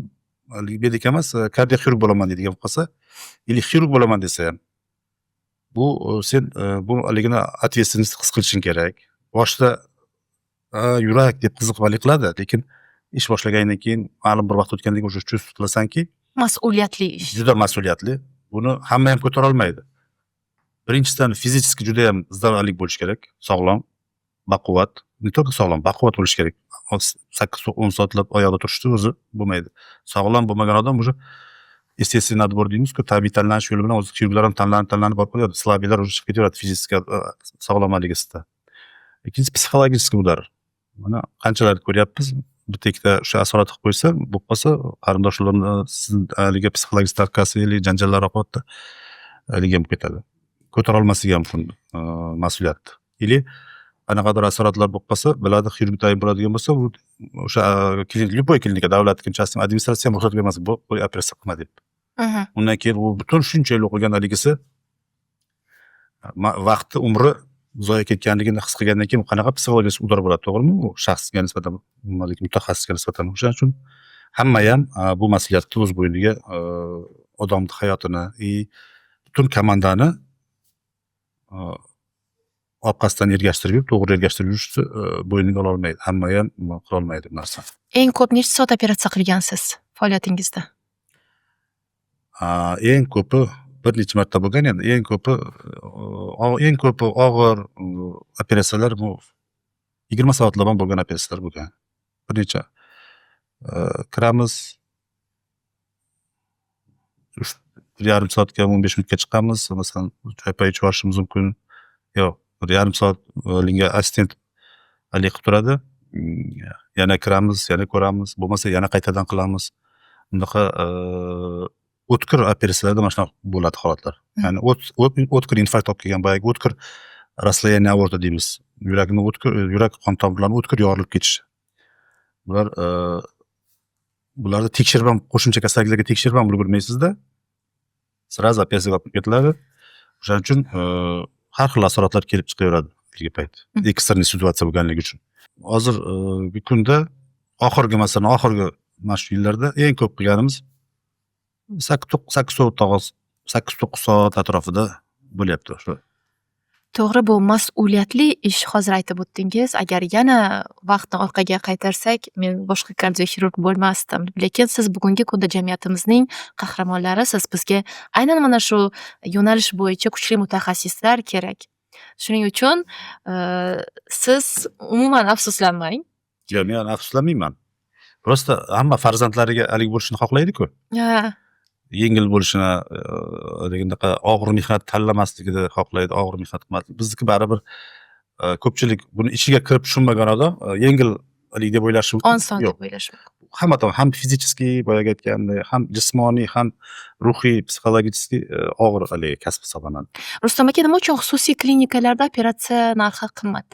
Medik emas, kardiak xirurg bo'laman deydigan qolsa, или xirurg bo'laman desa ham, bu sen bu haligini ответственность his qilishing kerak. Boshda yurak deb qiziqvalik qiladi, lekin ish boshlagandan keyin ma'lum bir vaqt o'tgandan keyin o'sha chus qilasanki, Mas'uliyatli ish. juda mas'uliyatli. Buni hamma ham ko'tara olmaydi. Birinchidan fizически juda ham zdoralik bo'lish kerak, sog'lom, baquvvat, не только sog'lom, baquvvat bo'lish kerak. 8-10 soatlab oyoqda turishni o'zi bo'lmaydi. Sog'lom bo'lmagan odam уже естественный отбор deymiz-ku, tabiiy tanlanish yo'li bilan o'zi chirklardan tanlanib borib qo'yadi. Slabiylar уже chiqib ketaveradi fizически sog'lomligisida. Ikkinchisi psixologический udar. Mana qanchalar ko'ryapmiz, bitta ikkita o'sha asorat qilib qo'ysa, bo'lib qolsa, qarindoshlarni sizga psixologik tarkasi или janjallar oqibatida haligi ham ketadi. Ko'tara olmasligi ham mas'uliyat. Или qanaqadir asoratlar bo'lib qolsa, biladi xirurg tayin bo'ladigan bo'lsa, u o'sha любой klinika, davlat kimchasining administratsiya ham ruxsat bermas, bu operatsiya qilma deb. Undan keyin u butun shuncha yil o'qigan haligisi vaqti, umri zoya ketganligini his qilgandan keyin qanaqa psixologik udar bo'ladi, to'g'rimi? U shaxsga nisbatan, mutaxassisga nisbatan. O'shaning uchun hamma ham bu mas'uliyatni o'z bo'yniga odamning hayotini, butun komandani orqasidan ergashtirib, to'g'ri ergashtirib yurishni bo'yniga ola olmaydi. Hamma ham qila olmaydi bu narsani. Eng ko'p necha soat operatsiya qilgansiz faoliyatingizda? Eng ko'pi bir necha marta bo'lgan, endi eng ko'pi og'ir operatsiyalar bu 20 soatlab ham bo'lgan operatsiyalar bo'lgan. Bir necha kiramiz, 1,5 soatga 15 minutga chiqamiz, masalan, choy ichib olishimiz mumkin. Yo'q, 1,5 soat linga assistent hali qilib turadi. Yana kiramiz, yana ko'ramiz, bo'lmasa yana qaytadan qilamiz. Bunaqa o'tkir operatsiyalarda mana shunaqa bo'ladi holatlar. Ya'ni o'tkir infarkt olib kelgan, boyagi o'tkir расслоение aorta deymiz. Yurakni o'tkir, yurak qon tomirlarining o'tkir yorilib ketishi. Bularni tekshirib ham, qo'shimcha kasalliklarga tekshirib ham ulgurmaysizda. Sraz operatsiyaga olib ketiladi. O'shaning uchun har xil asoratlar kelib chiqaveradi bir payt. Ekstremniy situatsiya bo'lganligi uchun. Hozirgi kunda oxirgi mana shu yillarda eng ko'p qilganimiz 8-9 soat atrofida bo'lyapti shu. To'g'ri, bu mas'uliyatli ish. Hozir aytib o'tdingiz. Agar yana vaqtni orqaga qaytarsak, men boshqa kardioxirurg bo'lmasdim. Lekin siz bugungi kunda jamiyatimizning qahramonlari, siz bizga aynan mana shu yo'nalish bo'yicha kuchli mutaxassislar kerak. Shuning uchun siz umuman afsuslanmang. Yo'q, men afsuslanmayman. Prosta hamma farzandlariga hali bo'lishini xohlaydi-ku. Yengil bo'lishini, degandaqa og'ir mehnat tanlamasligini xohlaydi, og'ir mehnat qilmaslik. Bizniki baribir ko'pchilik buni ichiga kirib tushunmagan odam yengil deb o'ylashi mumkin. Oson deb o'ylashi mumkin. Hamma tomondan, ham fizический, boyaga aytgandek, ham jismoniy, ham ruhiy, psixologический og'ir kasb hisoblanadi. Rustam aka, nima uchun xususiy klinikalarda operatsiya narxi qimmat?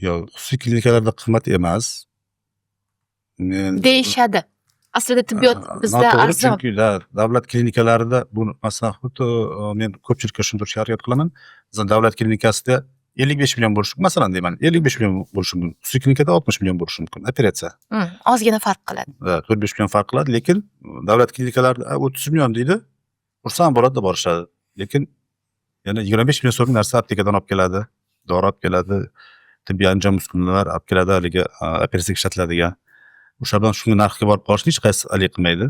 Yo'q, xususiy klinikalarda qimmat emas. Deyishadi. Aslida tibbiyot bizda arzon. Chunki davlat klinikalarida bu masalan, xuddi men ko'pchilikka tushuntirishga harakat qilaman. Bizning davlat klinikasida 55 million bo'lishi, masalan deyman, 55 million bo'lishi mumkin. Xususiy klinikada 60 million bo'lishi mumkin operatsiya. Ozgina farq qiladi. 4-5 million farq qiladi, lekin davlat klinikalarida 30 million deydi. Xursand bo'ladi deb borishadi. Lekin yana 25 million so'mlik narsa aptekadan olib keladi, dori olib keladi, tibbiy anjom uskunalar olib keladi, haligi operatsiyaga ishlatiladigan. O'sha bilan shunga narxga borib qolishni hech qaysi alik qilmaydi.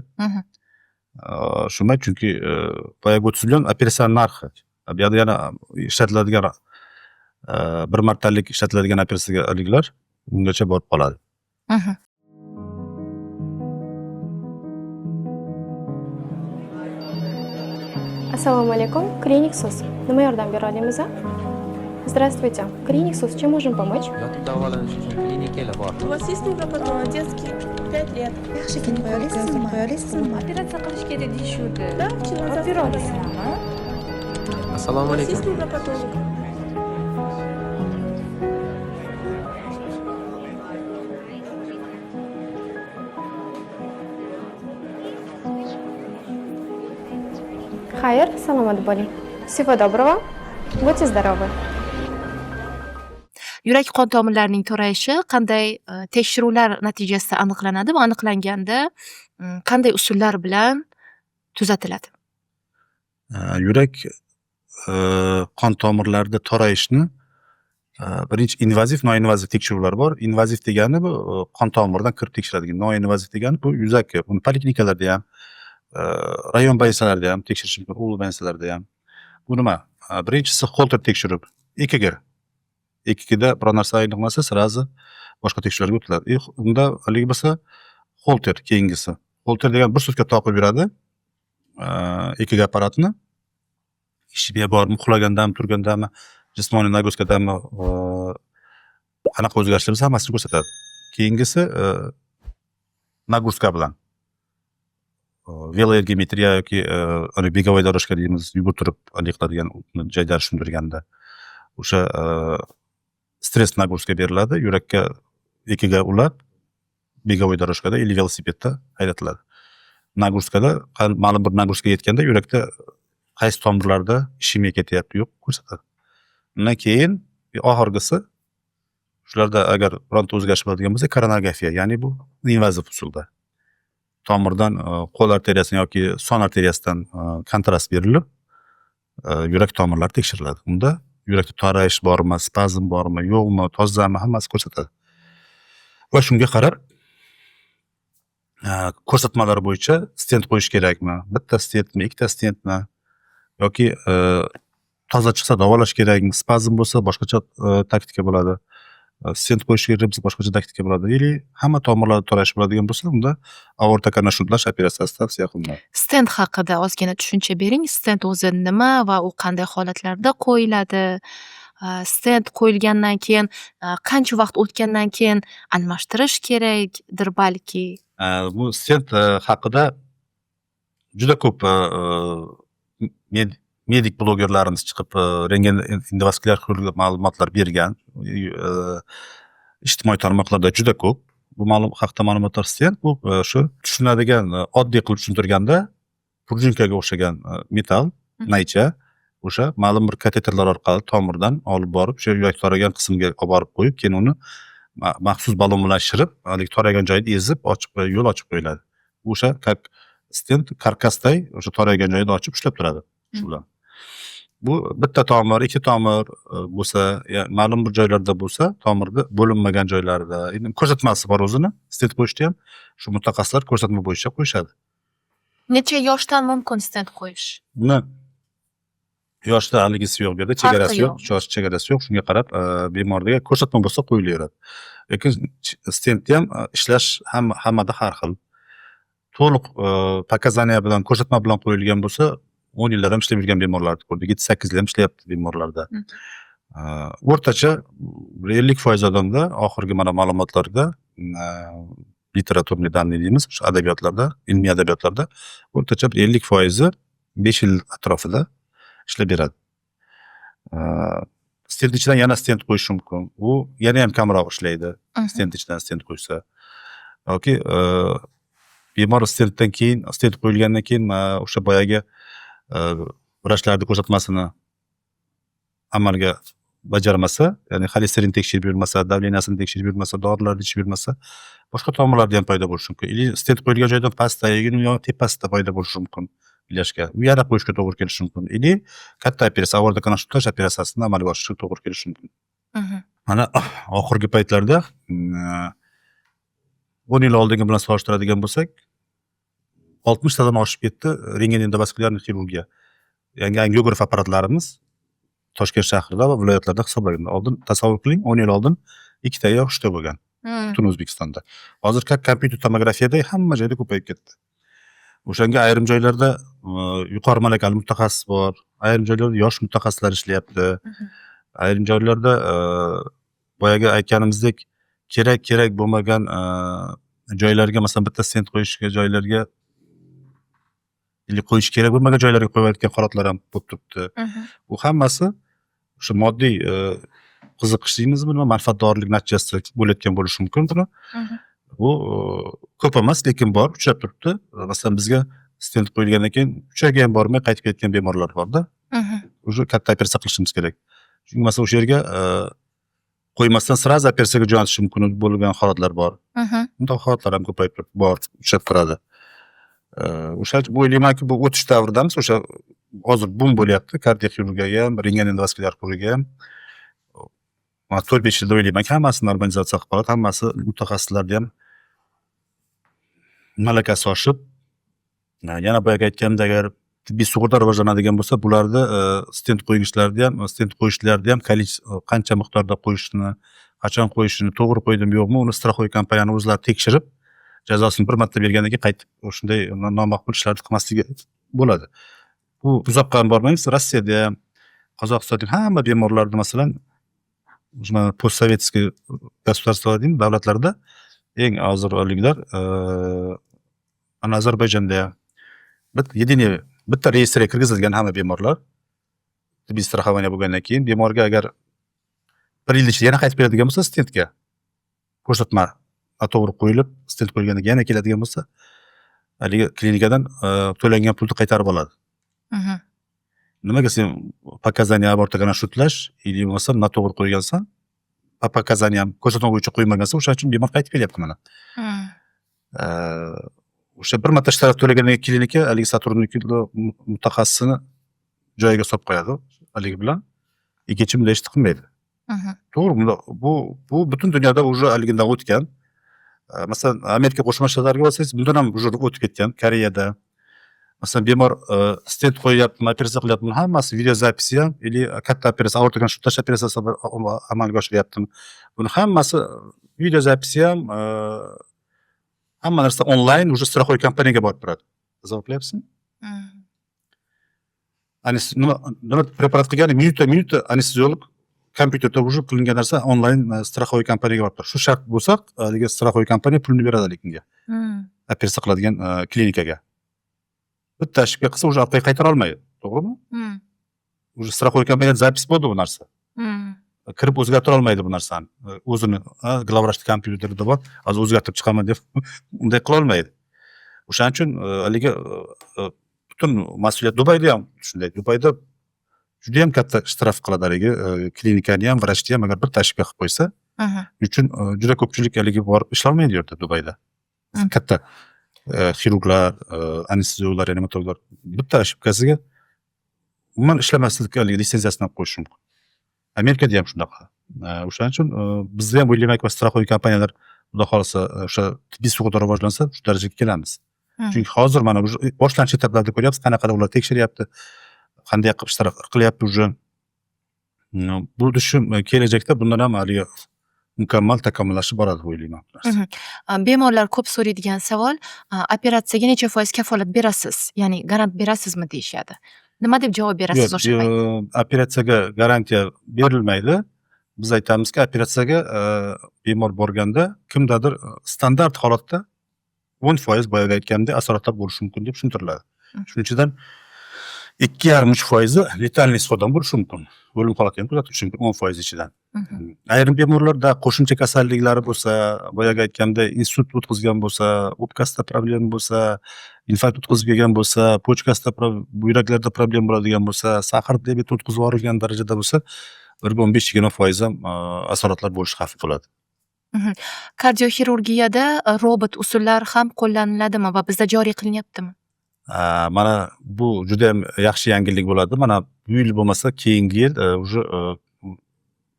Shunday, chunki boyagi 30 million operatsiyaning narxi. Bu yerda yana ishlatiladigan bir martalik ishlatiladigan operatsiyaga aliklar ungacha borib qoladi. Assalomu alaykum. Klinik so'z. Nima yordam bera olamiz? Здравствуйте. Klinik so'z. Чем можем помочь? Yotib davolanish uchun klinikalar bor. У вас есть невропатолог детский? 5 лет. Yaxshi kelib qo'yasizmi? Operatsiya qilish kerak deyishuvdi. Да, вчера Operatsiyami? Assalomu У вас alaykum. есть невропатолог? Xayr, salomat bo'ling. Всего доброго. Будьте здоровы. Yurak qon tomirlarining to'rayishi qanday tekshiruvlar natijasida aniqlanadi va aniqlanganda qanday usullar bilan tuzatiladi? Yurak qon tomirlarida torayishni birinchi invaziv, noinvaziv tekshiruvlar bor. Invaziv degani bu qon tomiridan kirib tekshiradigan. Noinvaziv degani bu yuzaki. Buni poliklinikalarda ham, rayon больницаларida ham tekshirish mumkin, o'l больницаларida ham. Bu nima? Birinchisi Holter tekshiruv. EKG. EKGda biror narsa aniqlansa, sразу boshqa tekshiruvlarga o'tiladi. Unda haligi bo'lsa Holter keyingisi. Holter degan bir sutka taqib yuradi. EKG apparatini ishga borib uxlagandami, turgandami, jismoniy nagruzkadami qanaqa o'zgarishlar bo'lsa hammasini ko'rsatadi. Keyingisi nagruzka bilan veloergometriya yoki begovoy дорожка deymiz, yugurtirib yiqiladigan joylar tushuntirganda o'sha stress nagruzka beriladi, yurakka EKG ulab begovoy дорожкада или velosipedda haydatiladi. Nagruzkada ma'lum bir nagruzka yetganda yurakda qaysi tomirlarda ishemiya ketyapti yo'q ko'rsatadi. Undan keyin oxirgisi shularda agar bironta o'zgarish bo'ladigan bo'lsa koronografiya, ya'ni bu invaziv usulda. Tomirdan qo'l arteriyasidan yoki son arteriyasidan kontrast berilib yurak tomirlari tekshiriladi. Unda yurakda torayish bormi, spazm bormi, yo'qmi, tozami, hammasi ko'rsatadi. Va shunga qarab ko'rsatmalar bo'yicha stent qo'yish kerakmi, bitta stentmi, ikkita stentmi yoki toza chiqsa davolash kerakmi, spazm bo'lsa boshqacha taktika bo'ladi. Stent qo'yish kerak bo'lsa boshqacha taktika bo'ladi. Или hamma tomirlarda torayish bo'ladigan bo'lsa, unda aorta kanashutlash operatsiyasi tavsiya qilinadi. Stent haqida ozgina tushuncha bering. Stent o'zi nima va u qanday holatlarda qo'yiladi? Stent qo'yilgandan keyin qancha vaqt o'tgandan keyin almashtirish kerakdir balki? Bu stent haqida juda ko'p medik blogerlarimiz chiqib rengen endovaskulyar xirurgiya ma'lumotlar bergan. Ijtimoiy tarmoqlarda juda ko'p bu haqda ma'lumotlar stent bu shu tushunadigan oddiy qilib tushuntirganda prujinkaga o'xshagan metal naycha o'sha ma'lum bir kateterlar orqali tomirdan olib borib o'sha yurak toragan qismga olib borib qo'yib, keyin uni maxsus ballon bilan shirib, haligi toragan joyni ezib, ochib yo'l ochib qo'yiladi. O'sha stent karkasday o'sha toragan joyni ochib ushlab turadi shu bilan. Bu bitta tomir, ikki tomir bo'lsa, ma'lum bir joylarda bo'lsa, tomirda bo'linmagan joylarda, endi ko'rsatmasi bor o'zini. Stent qo'yishda ham shu mutaxassislar ko'rsatma bo'yicha qo'yishadi. Necha yoshdan mumkin stent qo'yish? Buni yoshda haligisi yo'q, bu yerda chegarasi yo'q, yosh chegarasi yo'q. Shunga qarab bemorga ko'rsatma bo'lsa qo'yilaveradi. Lekin stentni ham ishlash hammada har xil. To'liq показания bilan, ko'rsatma bilan qo'yilgan bo'lsa 10 yillar ham ishlab yurgan bemorlarni ko'rdik. 7-8 yil ham ishlayapti bemorlarda. O'rtacha 50% odamda oxirgi mana ma'lumotlarda literaturniy данные deymiz, o'sha adabiyotlarda, ilmiy adabiyotlarda o'rtacha 50% 5 yil atrofida ishlab beradi. Stent ichidan yana stent qo'yish mumkin. U yana ham kamroq ishlaydi. Stent ichidan stent qo'ysa. Yoki bemor stentdan keyin, stent qo'yilgandan keyin o'sha boyagi vrachlarning ko'rsatmasini amalga bajarmasa, ya'ni xolesterin tekshirib yurmasa, davleniyasini tekshirib yurmasa, dorilarni ichib yurmasa, boshqa tomirlarda ham paydo bo'lishi mumkin. Или stent qo'yilgan joydan pastdagi yoki tepasida paydo bo'lishi mumkin. Bilashga. U yana qo'yishga to'g'ri kelishi mumkin. Или katta operatsiya, aorta kanashutlash operatsiyasini amalga oshirishga to'g'ri kelishi mumkin. Mana oxirgi paytlarda 10 yil oldingi bilan solishtiradigan bo'lsak, 60 tadan oshib ketdi rengen endovaskulyar xirurgiya. Yangi angiograf apparatlarimiz Toshkent shahrida va viloyatlarda hisoblaganda. Oldin tasavvur qiling, 10 yil oldin 2 ta yoki 3 ta bo'lgan. Butun O'zbekistonda. Hozir kompyuter tomografiyada hamma joyda ko'payib ketdi. O'shanga ayrim joylarda yuqori malakali mutaxassis bor, ayrim joylarda yosh mutaxassislar ishlayapti. Ayrim joylarda boyagi aytganimizdek kerak bo'lmagan joylarga, masalan, bitta stent qo'yishga joylarga qo'yish kerak bo'lmagan joylarga qo'yayotgan holatlar ham bo'lib turibdi. Bu hammasi o'sha moddiy qiziqish deymizmi, nima manfaatdorlik natijasida bo'layotgan bo'lishi mumkin buni. Bu ko'p emas, lekin bor, uchrab turibdi. Masalan, bizga stent qo'yilgandan keyin 3 oyga ham bormay qaytib ketgan bemorlar borda. Уже katta operatsiya qilishimiz kerak. Chunki masalan o'sha yerga qo'ymasdan sразу operatsiyaga jo'natish mumkin bo'lgan holatlar bor. Bunday holatlar ham ko'payib bor, uchrab turadi. O'sha o'ylaymanki, bu o'tish davridamiz. O'sha hozir bum bo'lyapti, kardiak xirurgiyaga ham, rengen endovaskulyar xirurgiyaga ham. 4-5 yilda o'ylaymanki, hammasini normalizatsiya qilib qoladi, hammasi mutaxassislarda ham malakasi oshib, yana boyagi aytganimdek, agar tibbiy sug'urta rivojlanadigan bo'lsa, bularda stent qo'yishlarda ham qancha miqdorda qo'yishni, qachon qo'yishni, to'g'ri qo'ydimi yo'qmi, uni straxoviy kompaniyani o'zlari tekshirib, jazosini bir marta bergandan keyin qaytib o'shanday nomaqbul ishlarni qilmasligi bo'ladi. Bu uzoqqa ham bormaymiz. Rossiyada ham, Qozog'istonda hamma bemorlarda masalan postsovetskiy государство deymiz, davlatlarda eng hozirliklar Ozarbayjonda ham bitta reyestrga kirgizilgan hamma bemorlar tibbiy страхование bo'lgandan keyin bemorga agar 1 yil ichida yana qaytib keladigan bo'lsa, stentga ko'rsatma to'g'ri qo'yilib, stent qo'yilgandan keyin yana keladigan bo'lsa, haligi klinikadan to'langan pulni qaytarib oladi. Nimaga sen показания abortga nashrlash или bo'lmasa noto'g'ri qo'ygansan, показания ham ko'rsatma bo'yicha qo'ymagansan, o'sha uchun bemor qaytib kelyapti mana. O'sha bir marta ishtirok to'lagandan keyin klinika haligi sotrudnik mutaxassisini joyiga solib qo'yadi, haligi bilan ikkinchi bunday ishni qilmaydi. To'g'ri, bu butun dunyoda уже haligidan o'tgan. Masalan, Amerika Qo'shma Shtatlariga borsangiz, bundan ham уже o'tib ketgan. Koreyada masalan bemor stent qo'yyaptimi, operatsiya qilyaptimi, hammasi video zapisi ham, или katta operatsiya, aortaga shuntash operatsiyasi amalga oshirayaptimi, buni hammasi video zapisi ham, hamma narsa onlayn, уже страховой kompaniyaga borib turadi. Zavoblayapsizmi? Nima preparat qilgani minuta anesteziolog kompyuterda уже qilingan narsa onlayn страховой kompaniyaga borib turadi. Shu shart bo'lsa, haligi страховой kompaniya pulni beradi lekinga. Operatsiya qiladigan klinikaga. Bitta ошибка qilsa уже orqaga qaytara olmaydi, to'g'rimi? Уже страховой kompaniya zapis bo'ldi bu narsa. Kirib o'zgartira olmaydi bu narsani. O'zini glavvrachni kompyuterida bor, hozir o'zgartirib chiqaman deb unday qila olmaydi. O'shaning uchun haligi butun mas'uliyat Dubayda ham shunday. Dubayda juda ham katta shtraf qiladi haligi klinikani ham, vrachni ham agar bir tashbih qilib qo'ysa, uchun juda ko'pchilik haligi borib ishlolmaydi u yerda Dubayda. Katta xirurglar, anesteziologlar, reanimatologlar bitta ошибкasiga umuman ishlamaslikka haligi litsenziyasini olib qo'yish mumkin. Amerikada ham shunaqa. O'shaning uchun bizda ham o'ylaymanki, страховой kompaniyalar xudo xolasa o'sha tibbiy sug'urta rivojlansa, shu darajaga kelamiz. Chunki hozir mana boshlanish etaplarida ko'ryapmiz, qanaqa ular tekshiryapti, qanday qilib ishlar qilyapti уже. Bu shu kelajakda bundan ham haligi mukammal takomillashib boradi deb o'ylayman. Bemorlar ko'p so'raydigan savol, operatsiyaga necha foiz kafolat berasiz, ya'ni garant berasizmi deyishadi. Nima deb javob berasiz o'sha paytda? Operatsiyaga garantiya berilmaydi. Biz aytamizki, operatsiyaga bemor borganda kimdadir standart holatda 10% boyaga aytgandek asoratlar bo'lishi mumkin deb tushuntiriladi. Shuning ichidan 2,5% letalniy ishoddan bo'lishi mumkin. O'lim holati ham kuzatilishi mumkin 10% ichidan. Ayrim bemorlarda qo'shimcha kasalliklari bo'lsa, boyaga aytgandek insult o'tkazgan bo'lsa, o'pkasida problem bo'lsa, infarkt o'tkazib kelgan bo'lsa, pochkasida, buyraklarda problem bo'ladigan bo'lsa, sahar diabet o'tkazib yuborilgan darajada bo'lsa, 15-20% ham asoratlar bo'lish xavfi bo'ladi. Kardioxirurgiyada robot usullar ham qo'llaniladimi va bizda joriy qilinyaptimi? Mana bu juda ham yaxshi yangilik bo'ladi. Mana bu yil bo'lmasa, keyingi yil уже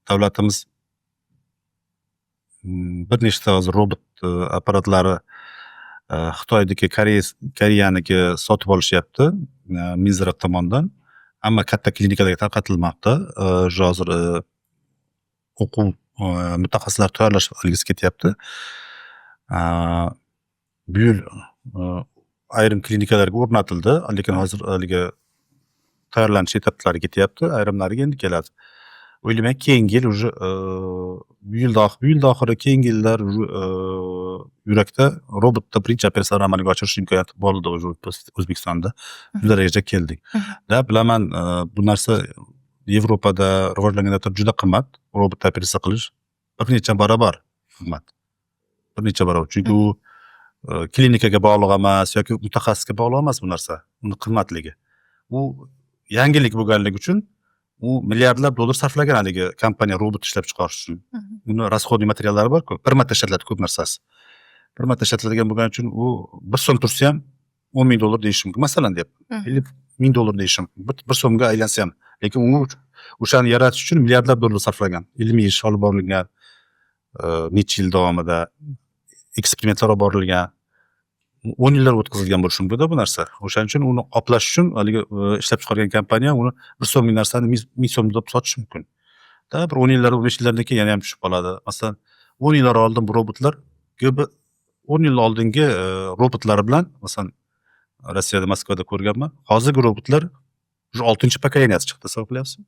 davlatimiz bir nechta hozir robot apparatlari Xitoydagi, Koreyaniki sotib olishyapti Minzdrav tomonidan. Hamma katta klinikalarga tarqatilmoqda. Hozir o'quv mutaxassislar tayyorlash ilgisi ketyapti. Bu yil ayrim klinikalarga o'rnatildi, lekin hozir haligi tayyorlanish etaplari ketyapti, ayrimlariga endi keladi. O'ylayman keyingi yil уже bu yilda oxiri keyingi yillar yurakda robotda birinchi operatsiyalarni amalga oshirish imkoniyati bo'ldi уже O'zbekistonda. Shu darajaga keldik. Da bilaman bu narsa Yevropada rivojlangan davlatlarda juda qimmat, robotda operatsiya qilish bir necha barobar qimmat. Bir necha barobar. Chunki u klinikaga bog'liq emas yoki mutaxassisga bog'liq emas bu narsa. Uni qimmatligi. U yangilik bo'lganligi uchun u milliardlab dollar sarflagan haligi kompaniya robot ishlab chiqarish uchun. Uni расходный materiallari bor-ku, bir marta ishlatiladi ko'p narsasi. Bir marta ishlatiladigan bo'lgani uchun u 1 so'm tursa ham 10 ming dollar deyish mumkin. Masalan deyapman. 50 ming dollar deyish mumkin. 1 so'mga aylansa ham. Lekin u o'shani yaratish uchun milliardlab dollar sarflagan. Ilmiy ish olib borilgan, necha yil davomida eksperimentlar olib borilgan. 10 yillar o'tkazilgan bo'lishi mumkin-da bu narsa. O'shaning uchun uni qoplash uchun haligi ishlab chiqargan kompaniya uni 1 so'mlik narsani 1000 so'm deb sotishi mumkin. Da bir 10 yillar, 15 yillardan keyin yana ham tushib qoladi. Masalan, 10 yillar oldin bu robotlar 10 yil oldingi robotlari bilan, masalan, Rossiyada, Moskvada ko'rganman. Hozirgi robotlar уже 6-pokoleniyasi chiqdi, hisob qilyapsiz?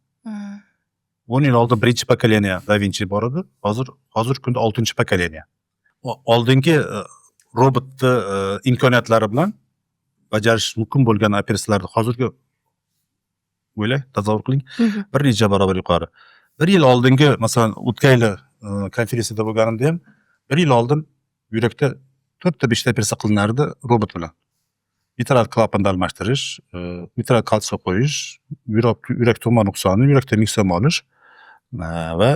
10 yil oldin 1-pokoleniya Da Vinci bor edi. Hozir kunda 6-pokoleniya. Oldingi robotni imkoniyatlari bilan bajarish mumkin bo'lgan operatsiyalarni hozirgi o'ylang, tasavvur qiling, bir necha barobar yuqori. 1 yil oldingi, masalan, o'tgan yil konferensiyada bo'lganimda ham 1 yil oldin yurakda 4 ta 5 ta operatsiya qilinardi robot bilan. Mitral klapanni almashtirish, mitral kalsiy qo'yish, yurak tumor nuqsoni, yurakda miksom olish va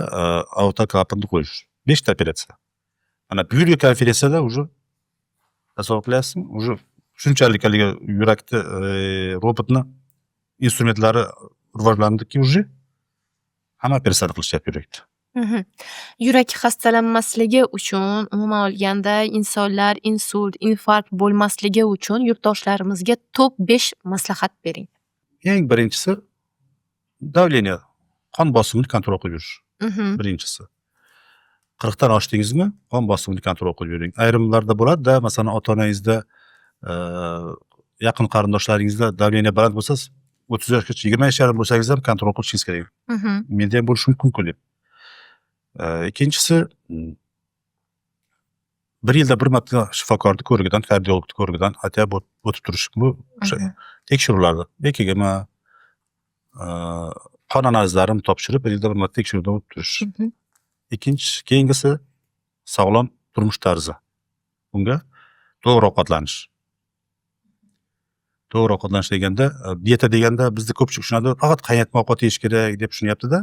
aorta klapanni qo'yish. 5 ta operatsiya. Mana bu yilgi konferensiyada уже tasavvur qilyapsizmi? Уже shunchalik haligi yurakni robotni instrumentlari rivojlandiki уже hamma operatsiyani qilishyapti yurakda. Yurak xastalanmasligi uchun umuman olganda insonlar insult, infarkt bo'lmasligi uchun yurtdoshlarimizga top 5 maslahat bering. Eng birinchisi davleniya, qon bosimini kontrol qilib yurish. Birinchisi. 40 dan oshdingizmi, qon bosimini kontrol qilib yuring. Ayrimlarda bo'ladi-da, masalan, ota-onangizda, yaqin qarindoshlaringizda davleniya baland bo'lsa, 30 yoshgacha, 20 yoshlar bo'lsangiz ham kontrol qilishingiz kerak. Menda ham bo'lishi mumkin deb. Ikkinchisi, bir yilda bir marta shifokorni ko'rigidan, kardiologni ko'rigidan atya o'tib turish. Bu o'sha tekshiruvlarda. Bekigimi, qon analizlarini topshirib, bir yilda bir marta tekshiruvdan o'tib turish. Keyingisi sog'lom turmush tarzi. Bunga to'g'ri ovqatlanish. To'g'ri ovqatlanish deganda, dieta deganda bizda ko'pchilik tushunadi, faqat qaynatma ovqat yeyish kerak deb tushunyapti-da.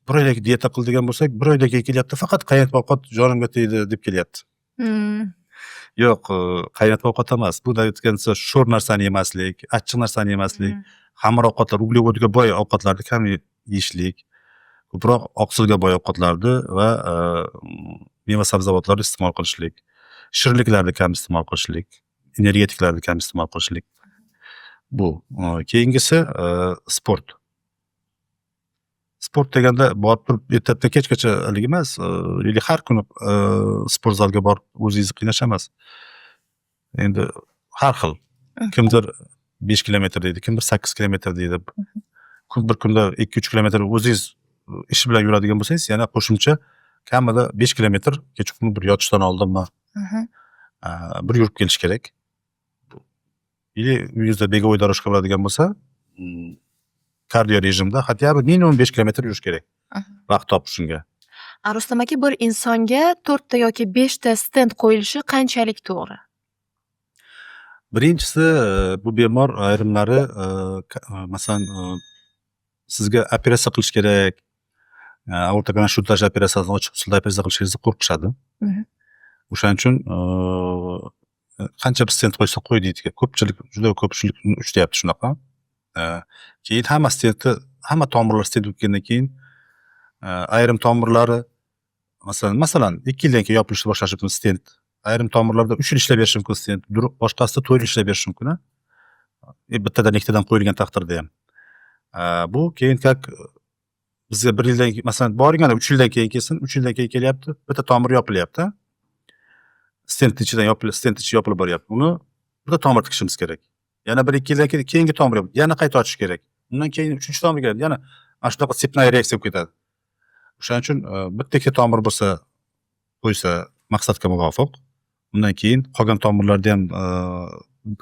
Bir oylik dieta qil degan bo'lsak, bir oydan keyin kelyapti, faqat qaynatma ovqat jonimga tegdi deb kelyapti. Yo'q, qaynatma ovqat emas. Bu aytgansa sho'r narsani yemaslik, achchiq narsani yemaslik, xamir ovqatlar, uglevodga boy ovqatlarni kam yeyishlik, ko'proq oqsilga boy ovqatlarni va meva sabzavotlarni iste'mol qilishlik, shirinliklarni kam iste'mol qilishlik, energetiklarni kam iste'mol qilishlik. Bu. Keyingisi sport. Sport deganda borib turib ertadan kechgacha haligi emas, har kuni sport zalga borib o'zingizni qiynash emas. Endi har xil. Kimdir 5 kilometr deydi, kimdir 8 kilometr deydi. Bir kunda 2-3 kilometr o'zingiz ish bilan yuradigan bo'lsangiz, yana qo'shimcha kamida 5 kilometr kechqurun bir yotishdan oldinmi bir yurib kelish kerak. Или uyingizda begovoy doroshka bo'ladigan bo'lsa, kardio rejimda hatto minimum 5 kilometr yurish kerak. Vaqt topish shunga. Rustam aka, bir insonga 4 ta yoki 5 ta stent qo'yilishi qanchalik to'g'ri? Birinchisi, bu bemor ayrimlari masalan sizga operatsiya qilish kerak, aorta kanal shuntash operatsiyasini ochiq usulda operatsiya qilishingizga qo'rqishadi. O'shaning uchun qancha bir stent qo'ysa qo'y deydi. Ko'pchilik, juda ko'pchilik uchlayapti shunaqa. Keyin hamma tomirlar stent o'tgandan keyin ayrim tomirlari masalan 2 yildan keyin yopilishni boshlashi mumkin stent. Ayrim tomirlarda 3 yil ishlab berishi mumkin stent, boshqasida 4 yil ishlab berishi mumkin. Bittadan ikkitadan qo'yilgan taqdirda ham. Bu keyin bizga 1 yildan masalan boringanda 3 yildan keyin kelsin, 3 yildan keyin kelyapti, bitta tomir yopilyapti. Stent ichidan stent ichi yopilib boryapti. Uni Burada tomir tikishimiz kerak. Yana 1-2 yildan keyin keyingi tomir yana qayta ochish kerak. Undan keyin 3-chi tomir keladi. Yana mana shunaqa sepnoy reaksiya bo'lib ketadi. O'shaning uchun bitta ikkita tomir bo'lsa, qo'ysa maqsadga muvofiq. Undan keyin qolgan tomirlarda ham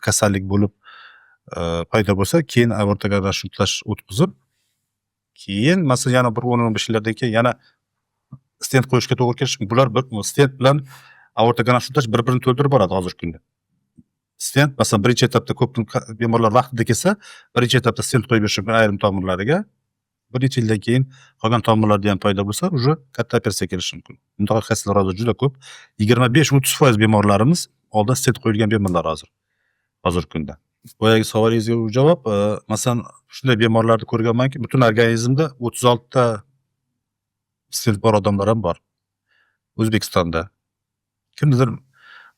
kasallik bo'lib paydo bo'lsa, keyin aortaga shuntash o'tkazib, keyin masalan yana bir 10-15 yillardan keyin yana stent qo'yishga to'g'ri kelishi mumkin. Bular bir stent bilan aortaga shuntash bir-birini to'ldirib boradi hozirgi kunda. Stent masalan birinchi etapda ko'p bemorlar vaqtida kelsa, birinchi etapda stent qo'yib berish mumkin ayrim tomirlariga. Bir necha yildan keyin qolgan tomirlarda ham paydo bo'lsa, уже katta operatsiya kelishi mumkin. Bunday xastalar hozir juda ko'p. 25-30% bemorlarimiz oldin stent qo'yilgan bemorlar hozirgi kunda. Boyagi savolingizga javob, masalan, shunday bemorlarni ko'rganmanki, butun organizmda 36 ta stent bor odamlar ham bor. O'zbekistonda. Kimnidir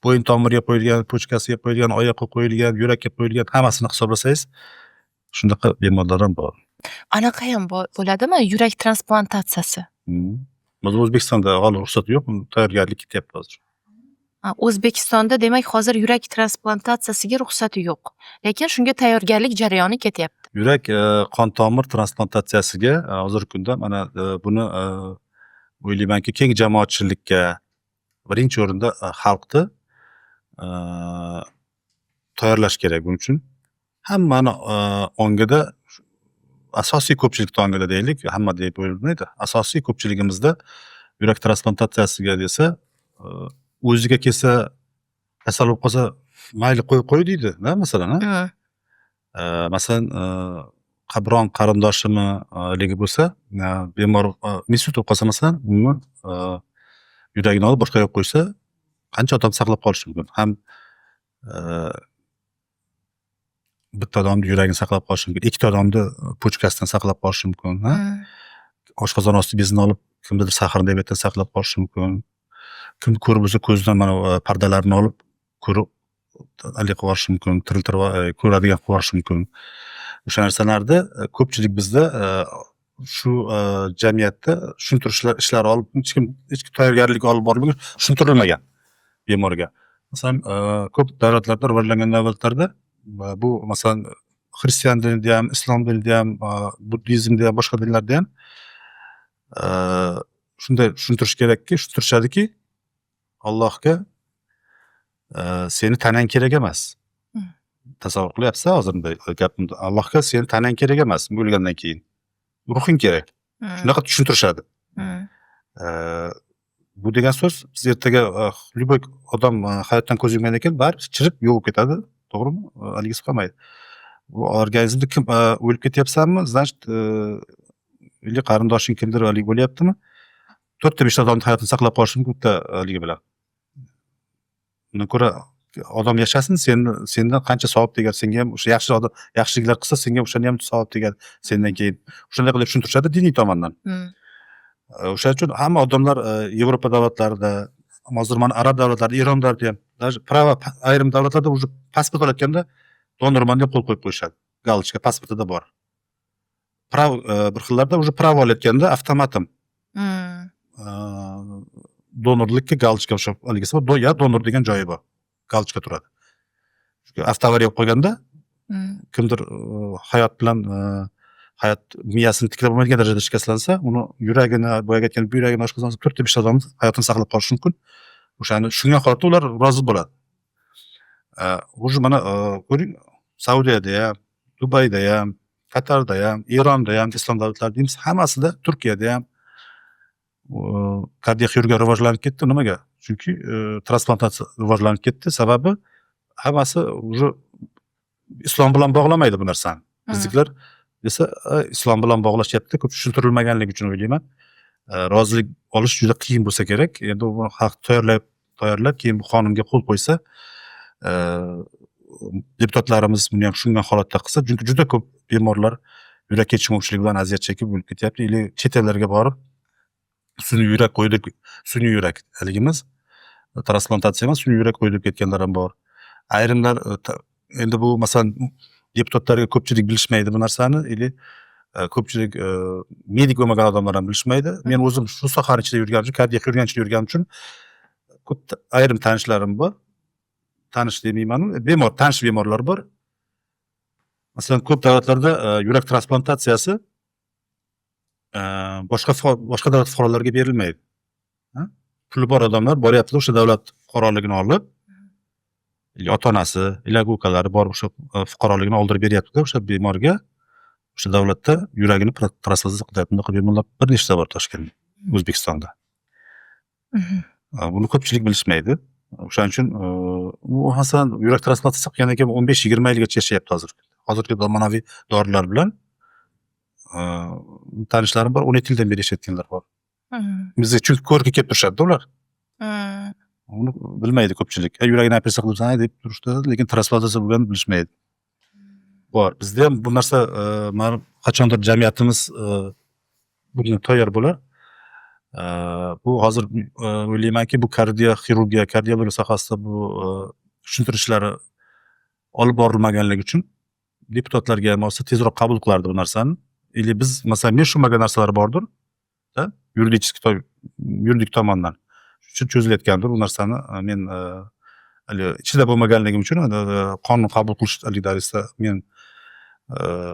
bo'yin tomiriga qo'yilgan, pochkasiga qo'yilgan, oyoqqa qo'yilgan, yurakka qo'yilgan, hammasini hisoblasangiz, shunaqa bemorlar ham bor. Anaqa ham bo'ladimi? Yurak transplantatsiyasi. Biz O'zbekistonda hali ruxsat yo'q, tayyorgarlik ketyapti hozir. O'zbekistonda demak hozir yurak transplantatsiyasiga ruxsati yo'q. Lekin shunga tayyorgarlik jarayoni ketyapti. Yurak qon tomir transplantatsiyasiga hozirgi kunda mana buni o'ylaymanki keng jamoatchilikka birinchi o'rinda xalqni tayyorlash kerak buning uchun. Hammani ongida asosiy ko'pchilikni ongida deylik, hamma deb o'ylamaydi. Asosiy ko'pchiligimizda yurak transplantatsiyasiga desa, o'ziga kelsa, kasal bo'lib qolsa, mayli qo'y deydi, masalan, masalan, biron qarindoshimi ligi bo'lsa, bemor insult bo'lib qolsa masalan, uni yuragini olib boshqa yoqqa qo'ysa, qancha odam saqlab qolish mumkin. Ham bitta odamni yuragini saqlab qolish mumkin, ikkita odamni pochkasidan saqlab qolish mumkin, oshqozon osti bezini olib, kimnidir sahr diabetdan saqlab qolish mumkin. Kim ko'rib bo'lsa ko'zidan mana pardalarni olib ko'rib qilib yuborish mumkin, tiriltirib ko'radigan qilib yuborish mumkin. O'sha narsalarda ko'pchilik bizda shu jamiyatda tushuntirish ishlari olib hech kim tayyorgarlik olib bormagan, tushuntirilmagan bemorga. Masalan, ko'p davlatlarda, rivojlangan davlatlarda bu masalan xristian dinida ham, islom dinida ham, buddizmda ham, boshqa dinlarda ham shunday tushuntirish kerakki, tushuntirishadiki, Allohga seni tanang kerak emas. Tasavvur qilyapsiz hozirda gapimda. Allohga seni tanang kerak emas bo'lgandan keyin. Ruhing kerak. Shunaqa tushuntirishadi. Bu degan so'z biz ertaga любой odam hayotdan ko'z yumgandan keyin bari chirib yo'q ketadi, to'g'rimi? Haligisi qolmaydi. Bu organizmda kim o'lib ketyapsanmi? Значит, или qarindoshing kimdir halik bo'lyaptimi? 4-5 odamning hayotini saqlab qolish mumkin bitta haligi bilan. Undan ko'ra odam yashasin, sendan qancha savob tegadi, senga ham o'sha yaxshiliklar qilsa, senga o'shani ham savob tegadi sendan keyin. O'shanday qilib tushuntirishadi diniy tomondan. O'shaning uchun hamma odamlar Yevropa davlatlarida, hozir mana arab davlatlarida, Eronlarda ham, даже prava ayrim davlatlarda уже pasport olayotganda donorman deb qo'l qo'yib qo'yishadi. Galochka pasportida bor. Bir xillarda уже prava olayotganda avtomatim donorlikka galochka o'sha haligisi bor, ya donor degan joyi bor. Galochka turadi. Chunki avtoavariya bo'lib qolganda kimdir hayot bilan hayot miyasini tiklab olmaydigan darajada shikastlansa, uni yuragini, boyaga aytgan yuragini oshqozonida 4-5 odam hayotini saqlab qolish mumkin. O'shani tushungan holatda ular rozi bo'ladi. Уже mana ko'ring, Saudiyada ham, Dubayda ham, Qatarda ham, Eronda ham, islom davlatlarida deymiz, hammasida, Turkiyada ham kardioxirurgiya rivojlanib ketdi. Nimaga? Chunki transplantatsiya rivojlanib ketdi. Sababi hammasi уже islom bilan bog'lamaydi bu narsani. Bizliklar desa islom bilan bog'lashyapti, ko'p tushuntirilmaganligi uchun o'ylayman. Rozilik olish juda qiyin bo'lsa kerak. Endi bu xalq tayyorlab keyin bu qonunga qo'l qo'ysa, deputatlarimiz buni ham tushungan holatda qilsa, chunki juda ko'p bemorlar yurak yetishmovchiligi bilan aziyat chekib o'lib ketyapti. Ili chet ellarga borib sun'iy yurak qo'yib, sun'iy yurak haligimiz transplantatsiya emas, sun'iy yurak qo'yib ketganlar ham bor. Ayrimlar endi bu masalan deputatlarga ko'pchilik bilishmaydi bu narsani, ili ko'pchilik medik bo'lmagan odamlar ham bilishmaydi. Men o'zim shu sohaning ichida yurganim uchun, kardioxirurgiyaning ichida yurganim uchun ayrim tanishlarim bor. tanish demayman, tanish bemorlar bor. Masalan, ko'p davlatlarda yurak transplantatsiyasi boshqa davlat fuqarolariga berilmaydi. Puli bor odamlar boryapti, o'sha davlat fuqaroligini olib, ota-onasi, ukalari bor o'sha fuqaroligini oldirib beryapti-da o'sha bemorga o'sha davlatda yuragini transplantatsiya qilyapti. Bunaqa bemorlar bir nechta bor Toshkentda, O'zbekistonda. Buni ko'pchilik bilishmaydi. O'shaning uchun u masalan yurak transplantatsiya qilgandan keyin 15-20 yilgacha yashayapti hozir. Hozirgi zamonaviy dorilar bilan tanishlarim bor, 17 yildan beri yashayotganlar bor. Bizga chunki ko'rikka kelib turishadi ular. Uni bilmaydi ko'pchilik. Yuragini operatsiya qilibsan deb turishdi, lekin transplantatsiya bo'lganini bilishmaydi. Bor. Bizda ham bu narsa mana qachondir jamiyatimiz bunga tayyor bo'lar. Bu hozir o'ylaymanki, bu kardioxirurgiya, kardiologiya sohasida bu tushuntirishlari olib borilmaganligi uchun deputatlarga ham olsa tezroq qabul qilardi bu narsani. Или biz masalan men tushunmagan narsalar bordir, yuridik tomondan. Shu cho'zilayotgandir bu narsani men ichida bo'lmaganligim uchun qonun qabul qilish darisida men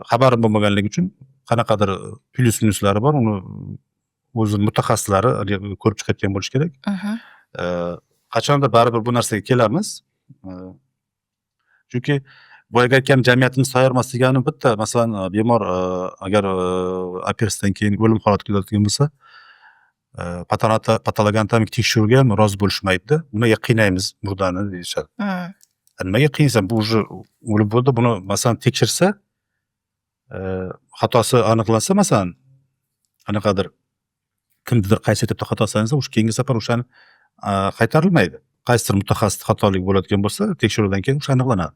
xabarim bo'lmaganligi uchun qanaqadir plyus-minuslari bor, uni o'zi mutaxassislari ko'rib chiqayotgan bo'lish kerak. Qachondir baribir bu narsaga kelamiz. Chunki boyaga aytgan jamiyatimiz tayyor emas degani bitta, masalan, bemor agar operatsiyadan keyin o'lim holati keladigan bo'lsa, patologanomik tekshiruvga ham rozi bo'lishmaydi. Nimaga qiynaymiz murdani deyishadi. Nimaga qiynaysan? Bu уже o'lib bo'ldi. Buni masalan tekshirsa, xatosi aniqlansa, masalan, qanaqadir kimdir qaysi etapda xatosi aniqlansa, o'sha keyingi safar o'shani qaytarilmaydi. Qaysidir mutaxassis xatolik bo'ladigan bo'lsa, tekshiruvdan keyin o'sha aniqlanadi.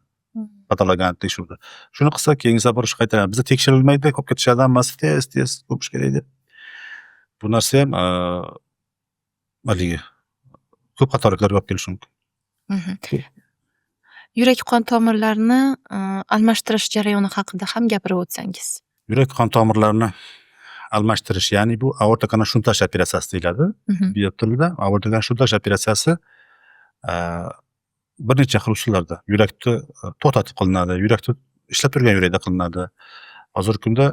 Patologik tekshiruvda. Shuni qilsa, keyingi safar o'sha qaytariladi. Bizda tekshirilmaydi, ko'p ketishadi, hammasi tez ko'pish kerak deb. Bu narsa ham ko'p xatoliklarga olib kelishi mumkin. Yurak qon tomirlarini almashtirish jarayoni haqida ham gapirib o'tsangiz. Yurak qon tomirlarini almashtirish, ya'ni bu aorta kanal shuntash operatsiyasi deyiladi. Biolog tilida aorta kanal shuntash operatsiyasi bir necha xil usullarda yurakni to'xtatib qilinadi, yurakni ishlab turgan yurakda qilinadi. Hozirgi kunda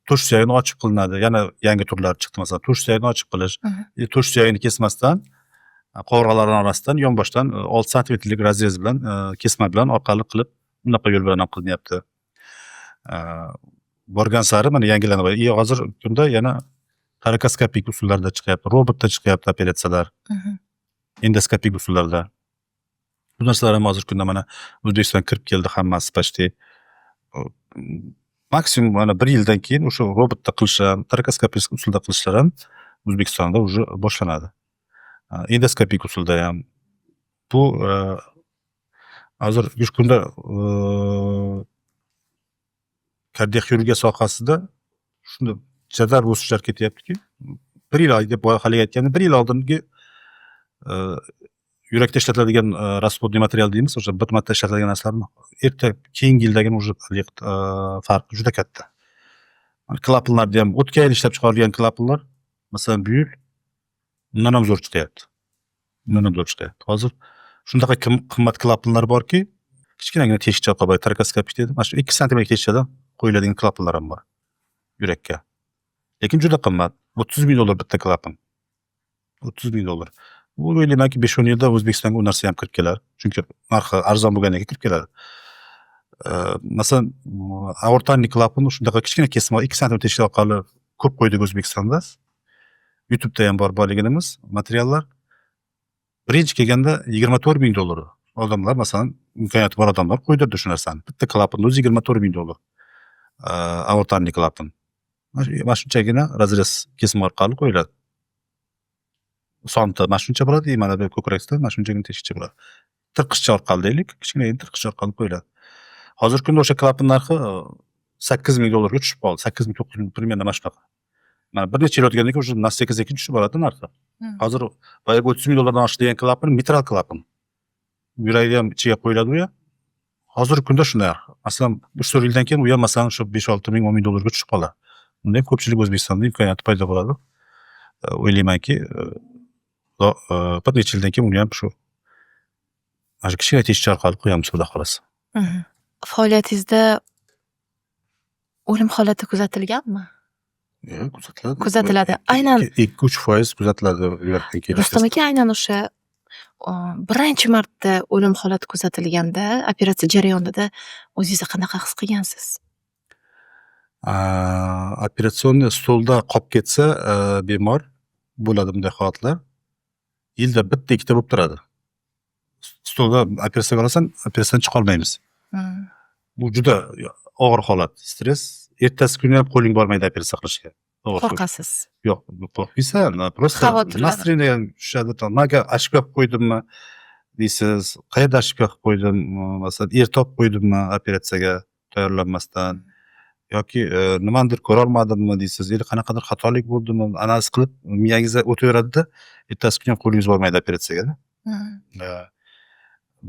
tush suyagini ochib qilinadi. Yana yangi turlar chiqdi, masalan, tush suyagini ochib qilish, tush suyagini kesmasdan qovurg'alar orasidan yonboshdan 6 santimetrlik razrez bilan kesma bilan orqali qilib, bunaqa yo'l bilan ham qilinyapti. Borgan sari mana yangilanib, hozir kunda yana torakoskopik usullarda chiqyapti, robotda chiqyapti operatsiyalar. Endoskopik usullarda. Bu narsalar ham hozir kunda mana O'zbekistonga kirib keldi hammasi почти. Maksimum mana 1 yildan keyin o'sha robotda qilish ham, torakoskopik usulda qilishlar ham O'zbekistonda уже boshlanadi. Endoskopik usulda ham. Bu hozir shu kunda kardioxirurgiya sohasida shunda jadal o'sishlar ketyaptiki, 1 yil deb hali aytganda 1 yil oldingi yurakda ishlatiladigan rasxodniy material deymiz, o'sha bir marta ishlatiladigan narsalarni keyingi yildagi уже farq juda katta. Klapanlarni ham o'tgan ishlab chiqarilgan klapanlar, masalan, bu yil undan ham zo'r chiqyapti. Hozir shunaqa qimmat klapanlar borki, kichkinagina teshikcha qo'yib, torakoskopik deydi. Mana shu 2 santimetr teshikchadan qo'yiladigan klapanlar ham bor yurakka. Lekin juda qimmat. $30,000 bitta klapan. $30,000. Bu o'ylaymanki 5-10 yilda O'zbekistonga u narsa ham kirib kelar. Chunki narxi arzon bo'lgandan keyin kirib keladi. Masalan, aortani klapan shundaqa kichkina kesma 2 santimetr teshik orqali ko'p qo'ydik O'zbekistonda. YouTube'da ham bor borligimiz materiallar. Birinchi kelganda $24,000. Odamlar, masalan, imkoniyati bor odamlar qo'ydirdi shu narsani. Bitta klapanning o'zi $24,000. Aortani klapan. Mana shunchagina razrez kesma orqali qo'yiladi. Sonta mana shuncha bo'ladi, mana bu ko'krakda mana shunchagina teshikcha bo'ladi. Tirqichcha orqali deylik, kichkina tirqichcha orqali qo'yiladi. Hozirgi kunda o'sha klapan narxi $8,000 ga tushib qoldi. 8,000-9,000 примерно mana shunaqa. Mana bir necha yil o'tgandan keyin o'sha sekin tushib boradi narxi. Hozir boyaga $30,000 oshdi degan klapan mitral klapan. Yurakni ham ichiga qo'yiladi u ya. Hozirgi kunda shunday. Masalan, 3-4 yildan keyin u ham masalan shu $5-6 ming, $10,000 ga tushib qoladi. Bunday ko'pchilik O'zbekistonda imkoniyati paydo bo'ladi. O'ylaymanki, bir necha yildan keyin uni ham shu Mana shu kichkina teshikcha orqali qo'yamiz, xudo xohlasa. Faoliyatingizda o'lim holati kuzatilganmi? Kuzatiladi. Kuzatiladi. Aynan 2-3% kuzatiladi yurakdan keyin. Rustam aka, aynan o'sha birinchi marta o'lim holati kuzatilganda, operatsiya jarayonida o'zingizni qanaqa his qilgansiz? Operatsion stolda qolib ketsa, bemor bo'ladi bunday holatlar. Yilda bitta ikkita bo'lib turadi. Stolda operatsiyaga olasan, operatsiyadan chiqa olmaymiz. Bu juda og'ir holat, stress. Ertasi kuni ham qo'ling bormaydi operatsiya qilishga. Qo'rqasiz. Yo'q, qo'rqmaysan. Просто Xavotirlanib. настроение tushadi. Nimaga ochko qilib qo'ydimmi deysiz. Qayerda ochko qilib qo'ydim? Masalan, erta olib qo'ydimmi operatsiyaga tayyorlanmasdan yoki nimadir ko'ra olmadimmi deysiz. Yoki qanaqadir xatolik bo'ldimi? Analiz qilib miyangizga o'taveradi-da, ertasi kuni ham qo'lingiz bormaydi operatsiyaga.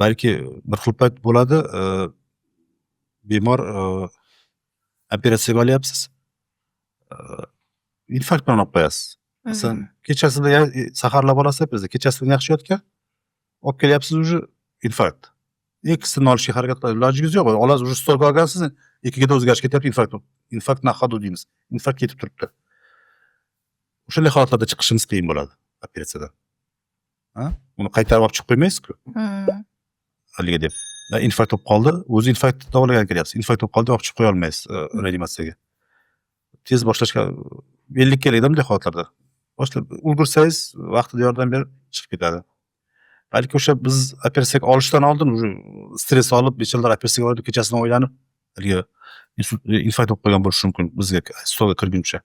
Balki bir xil payt bo'ladi, bemor operatsiyaga olyapsiz. Infarkt bilan olib qo'yasiz. Masalan, kechasida saharlab olasiz operatsiya, kechasidan yaxshi yotgan, olib kelyapsiz уже infarkt. Ikkisini olishga harakat qilasiz. Ilojingiz yo'q. Olasiz, уже stolga olgansiz, ekkiga o'zgarish ketyapti, infarkt. Infarkt nahodu deymiz. Infarkt ketib turibdi. O'shanday holatlarda chiqishimiz qiyin bo'ladi operatsiyadan. Uni qaytarib olib chiqib qo'ymaysiz-ku. Haliga deb. Infarkt bo'lib qoldi, o'zi infarkt davolagan kelyapsiz. Infarkt bo'lib qoldi, olib chiqib qo'ya olmaysiz reanimatsiyaga. Tez boshlashga bellik kerakda bunday holatlarda. Boshlab ulgursangiz, vaqtida yordam berib chiqib ketadi. Balki o'sha biz operatsiyaga olishdan oldin уже stress olib, bechalar operatsiyaga olib kechasini o'ylanib, haliga infarkt bo'lib qolgan bo'lishi mumkin bizga stolga kirguncha.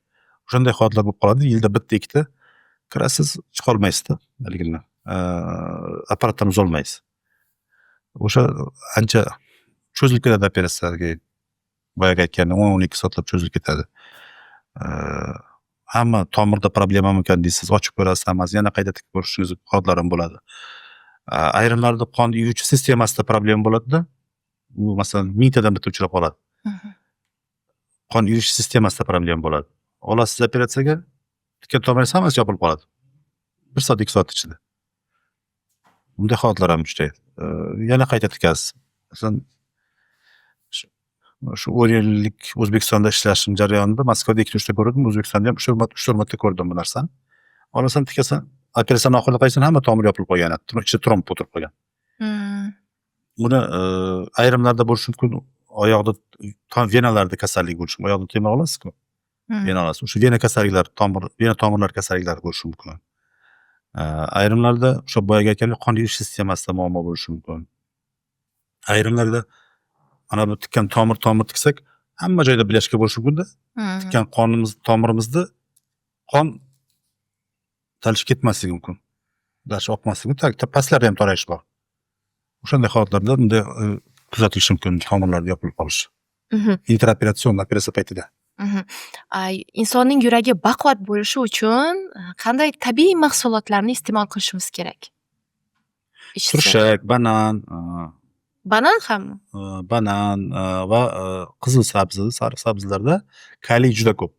O'shanday holatlar bo'lib qoladi. Yilda bitta ikkita kirasiz, chiqa olmaysizda haligidan. Apparatdan uzolmaysiz. O'sha ancha cho'zilib ketadi operatsiyaga. Boyaga aytganim 10-12 soatlab cho'zilib ketadi. Hamma tomirda problemami ekan deysiz, ochib ko'rasiz, hammasi yana qayta tikib ko'rishingiz holatlari ham bo'ladi. Ayrimlarda qon yuvuvchi sistemasida problem bo'ladi-da. Bu masalan mingtadan bitta uchrab qoladi. Qon yuvish sistemasida problem bo'ladi. Olasiz operatsiyaga, tikkan tomiringiz hammasi yopilib qoladi. 1 soat 2 soat ichida. Bunday holatlar ham uchraydi. Yana qayta tikasiz. Masalan, shu 10 yillik O'zbekistonda ishlashim jarayonida Moskvada 2-3 ta ko'rdim, O'zbekistonda ham 3 marta ko'rdim bu narsani. Olasan, tikasan, operatsiyaning oxirida qaytsan, hamma tomir yopilib qolgan, ichida tromb o'tirib qolgan. Buni ayrimlarda bo'lishi mumkin, oyoqda venalarda kasallik bo'lishi mumkin. Oyoqda temir olasizku. Vena olasiz. O'sha vena kasalliklari, vena tomirlar kasalliklari bo'lishi mumkin. Ayrimlarda o'sha boyaga aytganlik qon yuvish sistemasida muammo bo'lishi mumkin. Ayrimlarda mana bu tikkan tomir tiksak, hamma joyda bilashka bo'lishi mumkin-da. Tikkan tomirimizda qon talishib ketmasligi mumkin. Dash oqmasligi mumkin. Pastlarda ham torayish bor. O'shanday holatlarda bunday kuzatilishi mumkin, tomirlarda yopilib qolish. Interoperatsion operatsiya paytida. Insonning yuragi baquvvat bo'lishi uchun qanday tabiiy mahsulotlarni iste'mol qilishimiz kerak? Turshak, banan, Banan hammi? Banan va qizil sabzi, sariq sabzilarda kaliy juda ko'p.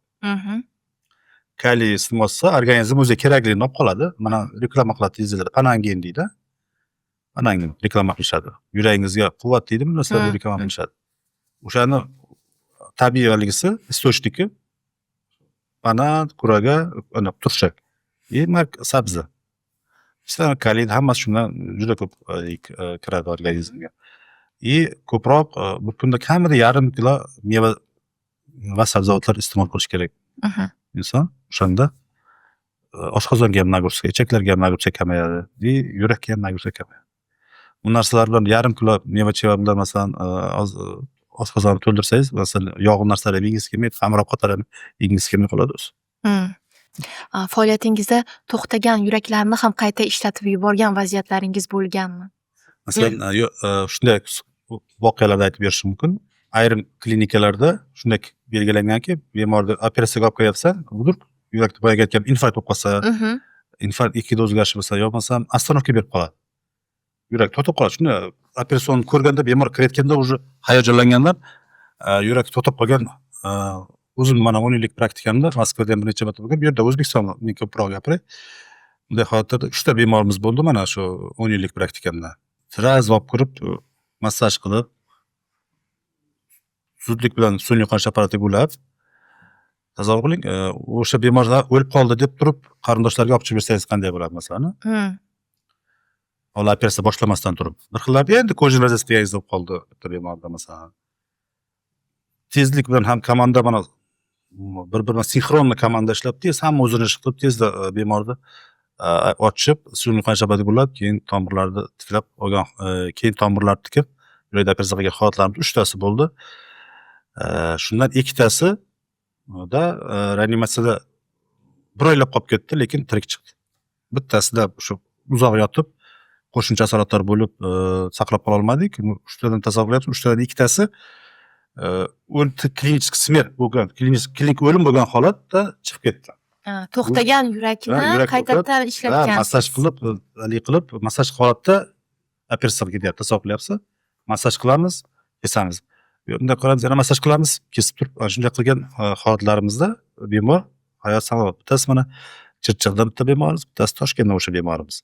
Kaliy iste'mol qilsa, organizm o'ziga kerakligini olib qoladi. Mana reklama qiladi tezlarda, panangin deydi. Panangin reklama qilishadi. Yuragingizga quvvat deydi, bu narsalarga reklama qilishadi. O'shani tabiiyligisi, istochniki banan, kuraga, turshak. Sabzi. Ishlar kaliy hammasi shundan juda ko'p kiradi organizmga. Ko'proq bir kunda kamida yarim kilo meva va sabzavotlar iste'mol qilish kerak. Inson o'shanda oshqozonga ham nagruska, ichaklarga ham nagruska kamayadi, yurakka ham nagruska kamayadi. Bu narsalar bilan yarim kilo meva-cheva bilan masalan oshqozonni to'ldirsangiz, masalan yog'li narsalar yegingizga kelmaydi, xamir ovqatlar ham yegingizga kelmay qoladi o'zi. Faoliyatingizda to'xtagan yuraklarni ham qayta ishlatib yuborgan vaziyatlaringiz bo'lganmi? Masalan, shunday voqealarni aytib berishim mumkin. Ayrim klinikalarda shunday belgilanganki, bemorni operatsiyaga olib qo'yapsan, vdruг yurakda boyaga aytgan infarkt bo'lib qolsa, infarkt ikkida o'zgarish bo'lsa, yo bo'lmasam остановка berib qoladi. Yurak to'xtab qoladi. Shunda operatsiyani ko'rganda bemor kirayotganda уже hayajonlanganlar, yurak to'xtab qolgan. O'zim mana 10 yillik praktikamda Moskvada ham bir necha marta bo'lgan. Bu yerda O'zbekistonni ko'proq gapiray. Bunday holatlarda 3 ta bemorimiz bo'ldi mana shu 10 yillik praktikamda. sraz olib kirib massaj qilib, zudlik bilan sun'iy qonish apparatiga ulab, tasavvur qiling, o'sha bemorlar o'lib qoldi deb turib, qarindoshlariga olib chiqib bersangiz qanday bo'ladi masalan? Ular operatsiya boshlamasdan turib. Bir xillarda endi ko'jin raziyasiz bo'lib qoldi bitta bemorda masalan. Tezlik bilan ham komanda mana bir-birini sinxron komanda ishlab, tez hamma o'zini ish qilib, tezda bemorni ochib, sun'iy qonish apparatiga ulab, keyin tomirlarni tiklab olgan, keyin tomirlarni tikib, yurakda operatsiya qilgan holatlarimiz 3 tasi bo'ldi. Shundan 2 tasi da reanimatsiyada bir oylab qolib ketdi, lekin tirik chiqdi. Bittasida shu uzoq yotib, qo'shimcha asoratlar bo'lib, saqlab qola olmadik. 3 tadan tasavvur qilyapsiz, 3 tadan 2 tasi klinik smert bo'lgan, klinik o'lim bo'lgan holatda chiqib ketdi. To'xtagan yurakni qaytadan ishlatgan. Massaj qilib, massaj holatda operatsiyaga ketyapti, tasavvur qilyapsiz? Massaj qilamiz, kesamiz. Bunday qilamiz, yana massaj qilamiz, kesib turib, shunday qilgan holatlarimizda bemor hayot salomat. Bittasi mana Chirchiqda bitta bemorimiz, bittasi Toshkentda o'sha bemorimiz.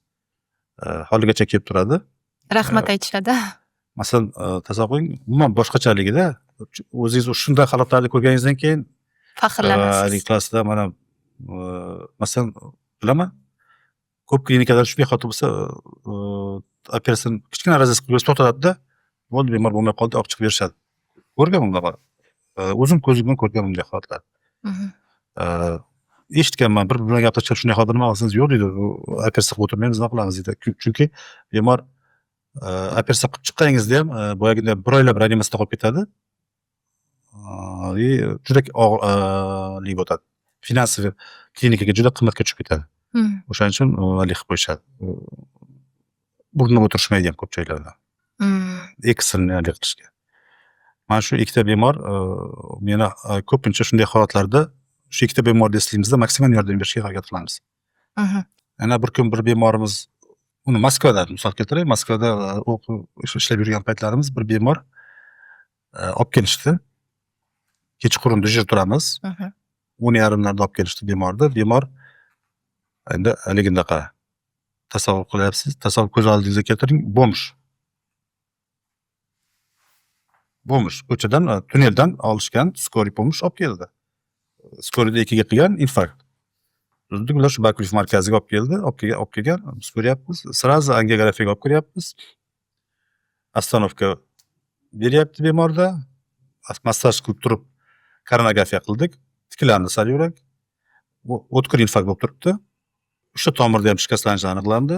Holigacha kelib turadi. Rahmat aytishadi. Masalan, tasavvur qiling, umuman boshqachaligida o'zingiz shunday holatlarni ko'rganingizdan keyin faxrlanasiz. Klassda mana masalan, bilaman, ko'p klinikalar shunday holat bo'lsa, operatsiyani kichkina raziyasiz qilib to'xtatadi-da, bo'ldi, bemor bo'lmay qoldi, olib chiqib berishadi. Ko'rganman bunaqa. O'zim ko'zim bilan ko'rganman bunday holatlar. Eshitganman, bir gaplashib shunday holat nima qilsangiz yo'q deydi, operatsiya qilib o'tirmaymiz, nima qilamiz deydi. Chunki bemor operatsiya qilib chiqqaningizda ham boyagiday bir oylab reanimatsiyada qolib ketadi. Juda og'irlik o'tadi. Finansiy klinikaga juda qimmatga tushib ketadi. O'shaning uchun alik qilib qo'yishadi. Burnini o'tirishmaydi ham ko'p joylarda. Eksilni alik qilishga. Mana shu ikkita bemor meni ko'pincha shunday holatlarda shu ikkita bemorni eslaymizda maksimal yordam berishga harakat qilamiz. Yana bir kun bir bemorimiz, uni Moskvadan misol keltiray, Moskvada ishlab yurgan paytlarimiz bir bemor olib kelishdi. Kechqurun dejur turamiz. 10:30larda olib kelishdi bemorni. Bemor endi haligindaqa tasavvur qilyapsiz, tasavvur ko'z oldingizga keltiring, bomsh. Ko'chadan, tunneldan olishgan skoriy pomощь olib keldi. Skoriyda 2ga qilgan infarkt. Zudlik bilan shu Bakuyev markaziga olib keldi, olib kelgan, biz ko'ryapmiz, srazu angiografiyaga olib kiryapmiz. Astanovka beryapti bemorda. Massaj qilib turib koronografiya qildik. Tiklandi sal yurak. O'tkir infarkt bo'lib turibdi. O'sha tomirda ham shikastlanish aniqlandi.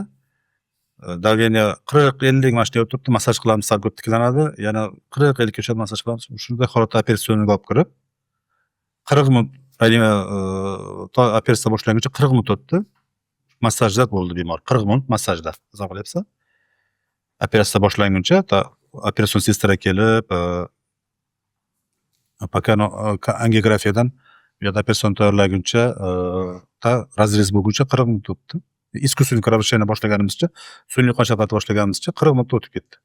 Davleniya 40-50 mana shunday o'tiribdi, massaj qilamiz, sal ko'p tiklanadi, yana 40-50 gacha massaj qilamiz. Shunday holatda operatsiyaga olib kirib 40 minut operatsiya boshlanguncha 40 minut o'tdi. Massajda bo'ldi bemor. 40 minut massajda. Tasavvur qilyapsiz? Operatsiya boshlanguncha operatsion sestra kelib, angiografiyadan bu yerda operatsion tayyorlaguncha, razrez bo'lguncha 40 minut o'tdi. Искусственный кровообращение boshlaganimizcha, sun'iy qonish apparati boshlaganimizcha 40 minut o'tib ketdi.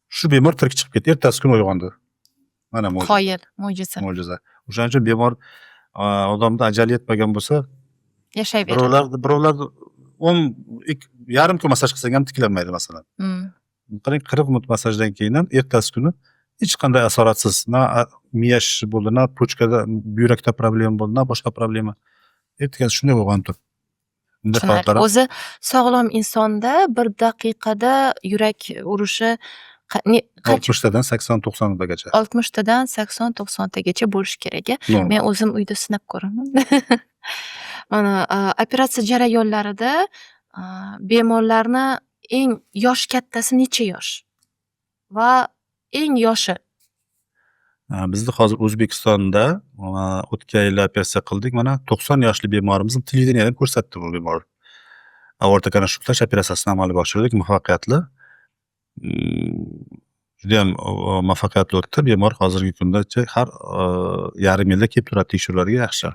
Shu bemor tirik chiqib ketdi, ertasi kuni uyg'ondi. Mana mo'jiza. Qoyil, mo'jiza. Mo'jiza. O'shaning uchun bemor odamda ajali yetmagan bo'lsa, yashayveradi. Birovlar 10 kun massaj qilsa ham tiklanmaydi masalan. Qarang, 40 minut massajdan keyin ertasi kuni hech qanday asoratsiz, na miya shishi bo'ldi, na pochkada, buyrakda problema bo'ldi, na boshqa problema. Ertasi shunday uyg'onib turdi. O'zi sog'lom insonda bir daqiqada yurak urishi 60 tadan 80-90 tagacha. 60 tadan 80-90 tagacha bo'lishi kerak. Men o'zim uyda sinab ko'raman. Mana operatsiya jarayonlarida bemorlarni eng yosh kattasi necha yosh? Va eng yoshi? Bizda hozir O'zbekistonda o'tgan yil operatsiya qildik. Mana 90 yoshli bemorimizni televideniyada ko'rsatdi bu bemor. Aorta konstruktash operatsiyasini amalga oshirdik muvaffaqiyatli. Juda ham muvaffaqiyatli o'tdi. Bemor hozirgi kundacha har yarim yilda kelib turadi tekshiruvlarga yaxshi.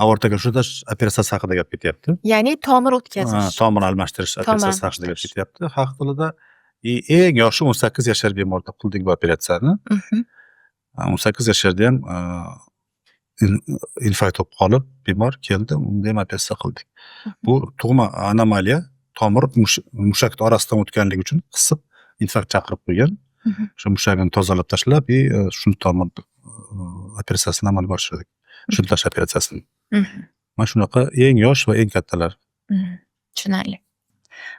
Aorta konstruktash operatsiyasi haqida gap ketyapti. Ya'ni tomir o'tkazish. Tomir almashtirish operatsiyasi haqida gap ketyapti. Xalq tilida eng yoshi 18 yoshar bemorda qildik bu operatsiyani. 18 yoshlarda ham infarkt bo'lib qolib bemor keldi, unda ham operatsiya qildik. Bu tug'ma anomaliya, tomir mushakni orasidan o'tganligi uchun qisib infarkt chaqirib qo'ygan. O'sha mushagini tozalab tashlab, shunta tomir operatsiyasini amalga oshirdik. Shuntash operatsiyasini. Mana shunaqa eng yosh va eng kattalar. Tushunarli.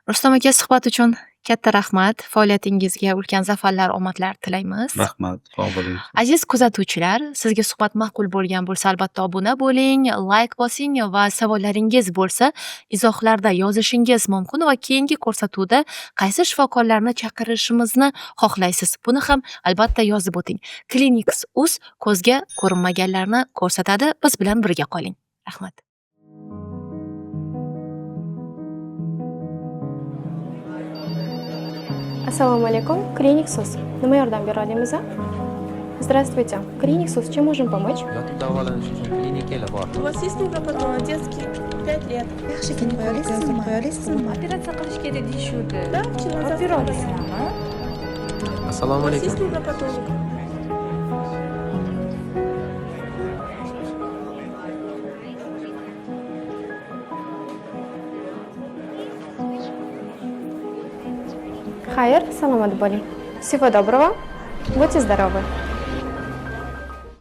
Rustam aka, suhbat uchun katta rahmat. Faoliyatingizga ulkan zafarlar, omadlar tilaymiz. Rahmat. Sog' bo'ling. Aziz kuzatuvchilar, sizga suhbat ma'qul bo'lgan bo'lsa, albatta obuna bo'ling, like bosing va savollaringiz bo'lsa, izohlarda yozishingiz mumkin va keyingi ko'rsatuvda qaysi shifokorlarni chaqirishimizni xohlaysiz, buni ham albatta yozib o'ting. Clinics.uz ko'zga ko'rinmaganlarni ko'rsatadi. Biz bilan birga qoling. Rahmat. Assalomu alaykum. Clinics.uz. Nima yordam bera olamiz? Здравствуйте. Clinics.uz. Чем можем помочь? Yotib davolanish uchun klinikalar bor. У вас есть невропатолог детский? 5 лет. yaxshi kelib qo'ya olasizmi? Operatsiya qilish kerak deyishuvdi. Да, вчера Opera завтра. olasizmi? Assalomu У вас есть alaykum. невропатолог? Xayr, salomat bo'ling. Всего доброго. Будьте здоровы.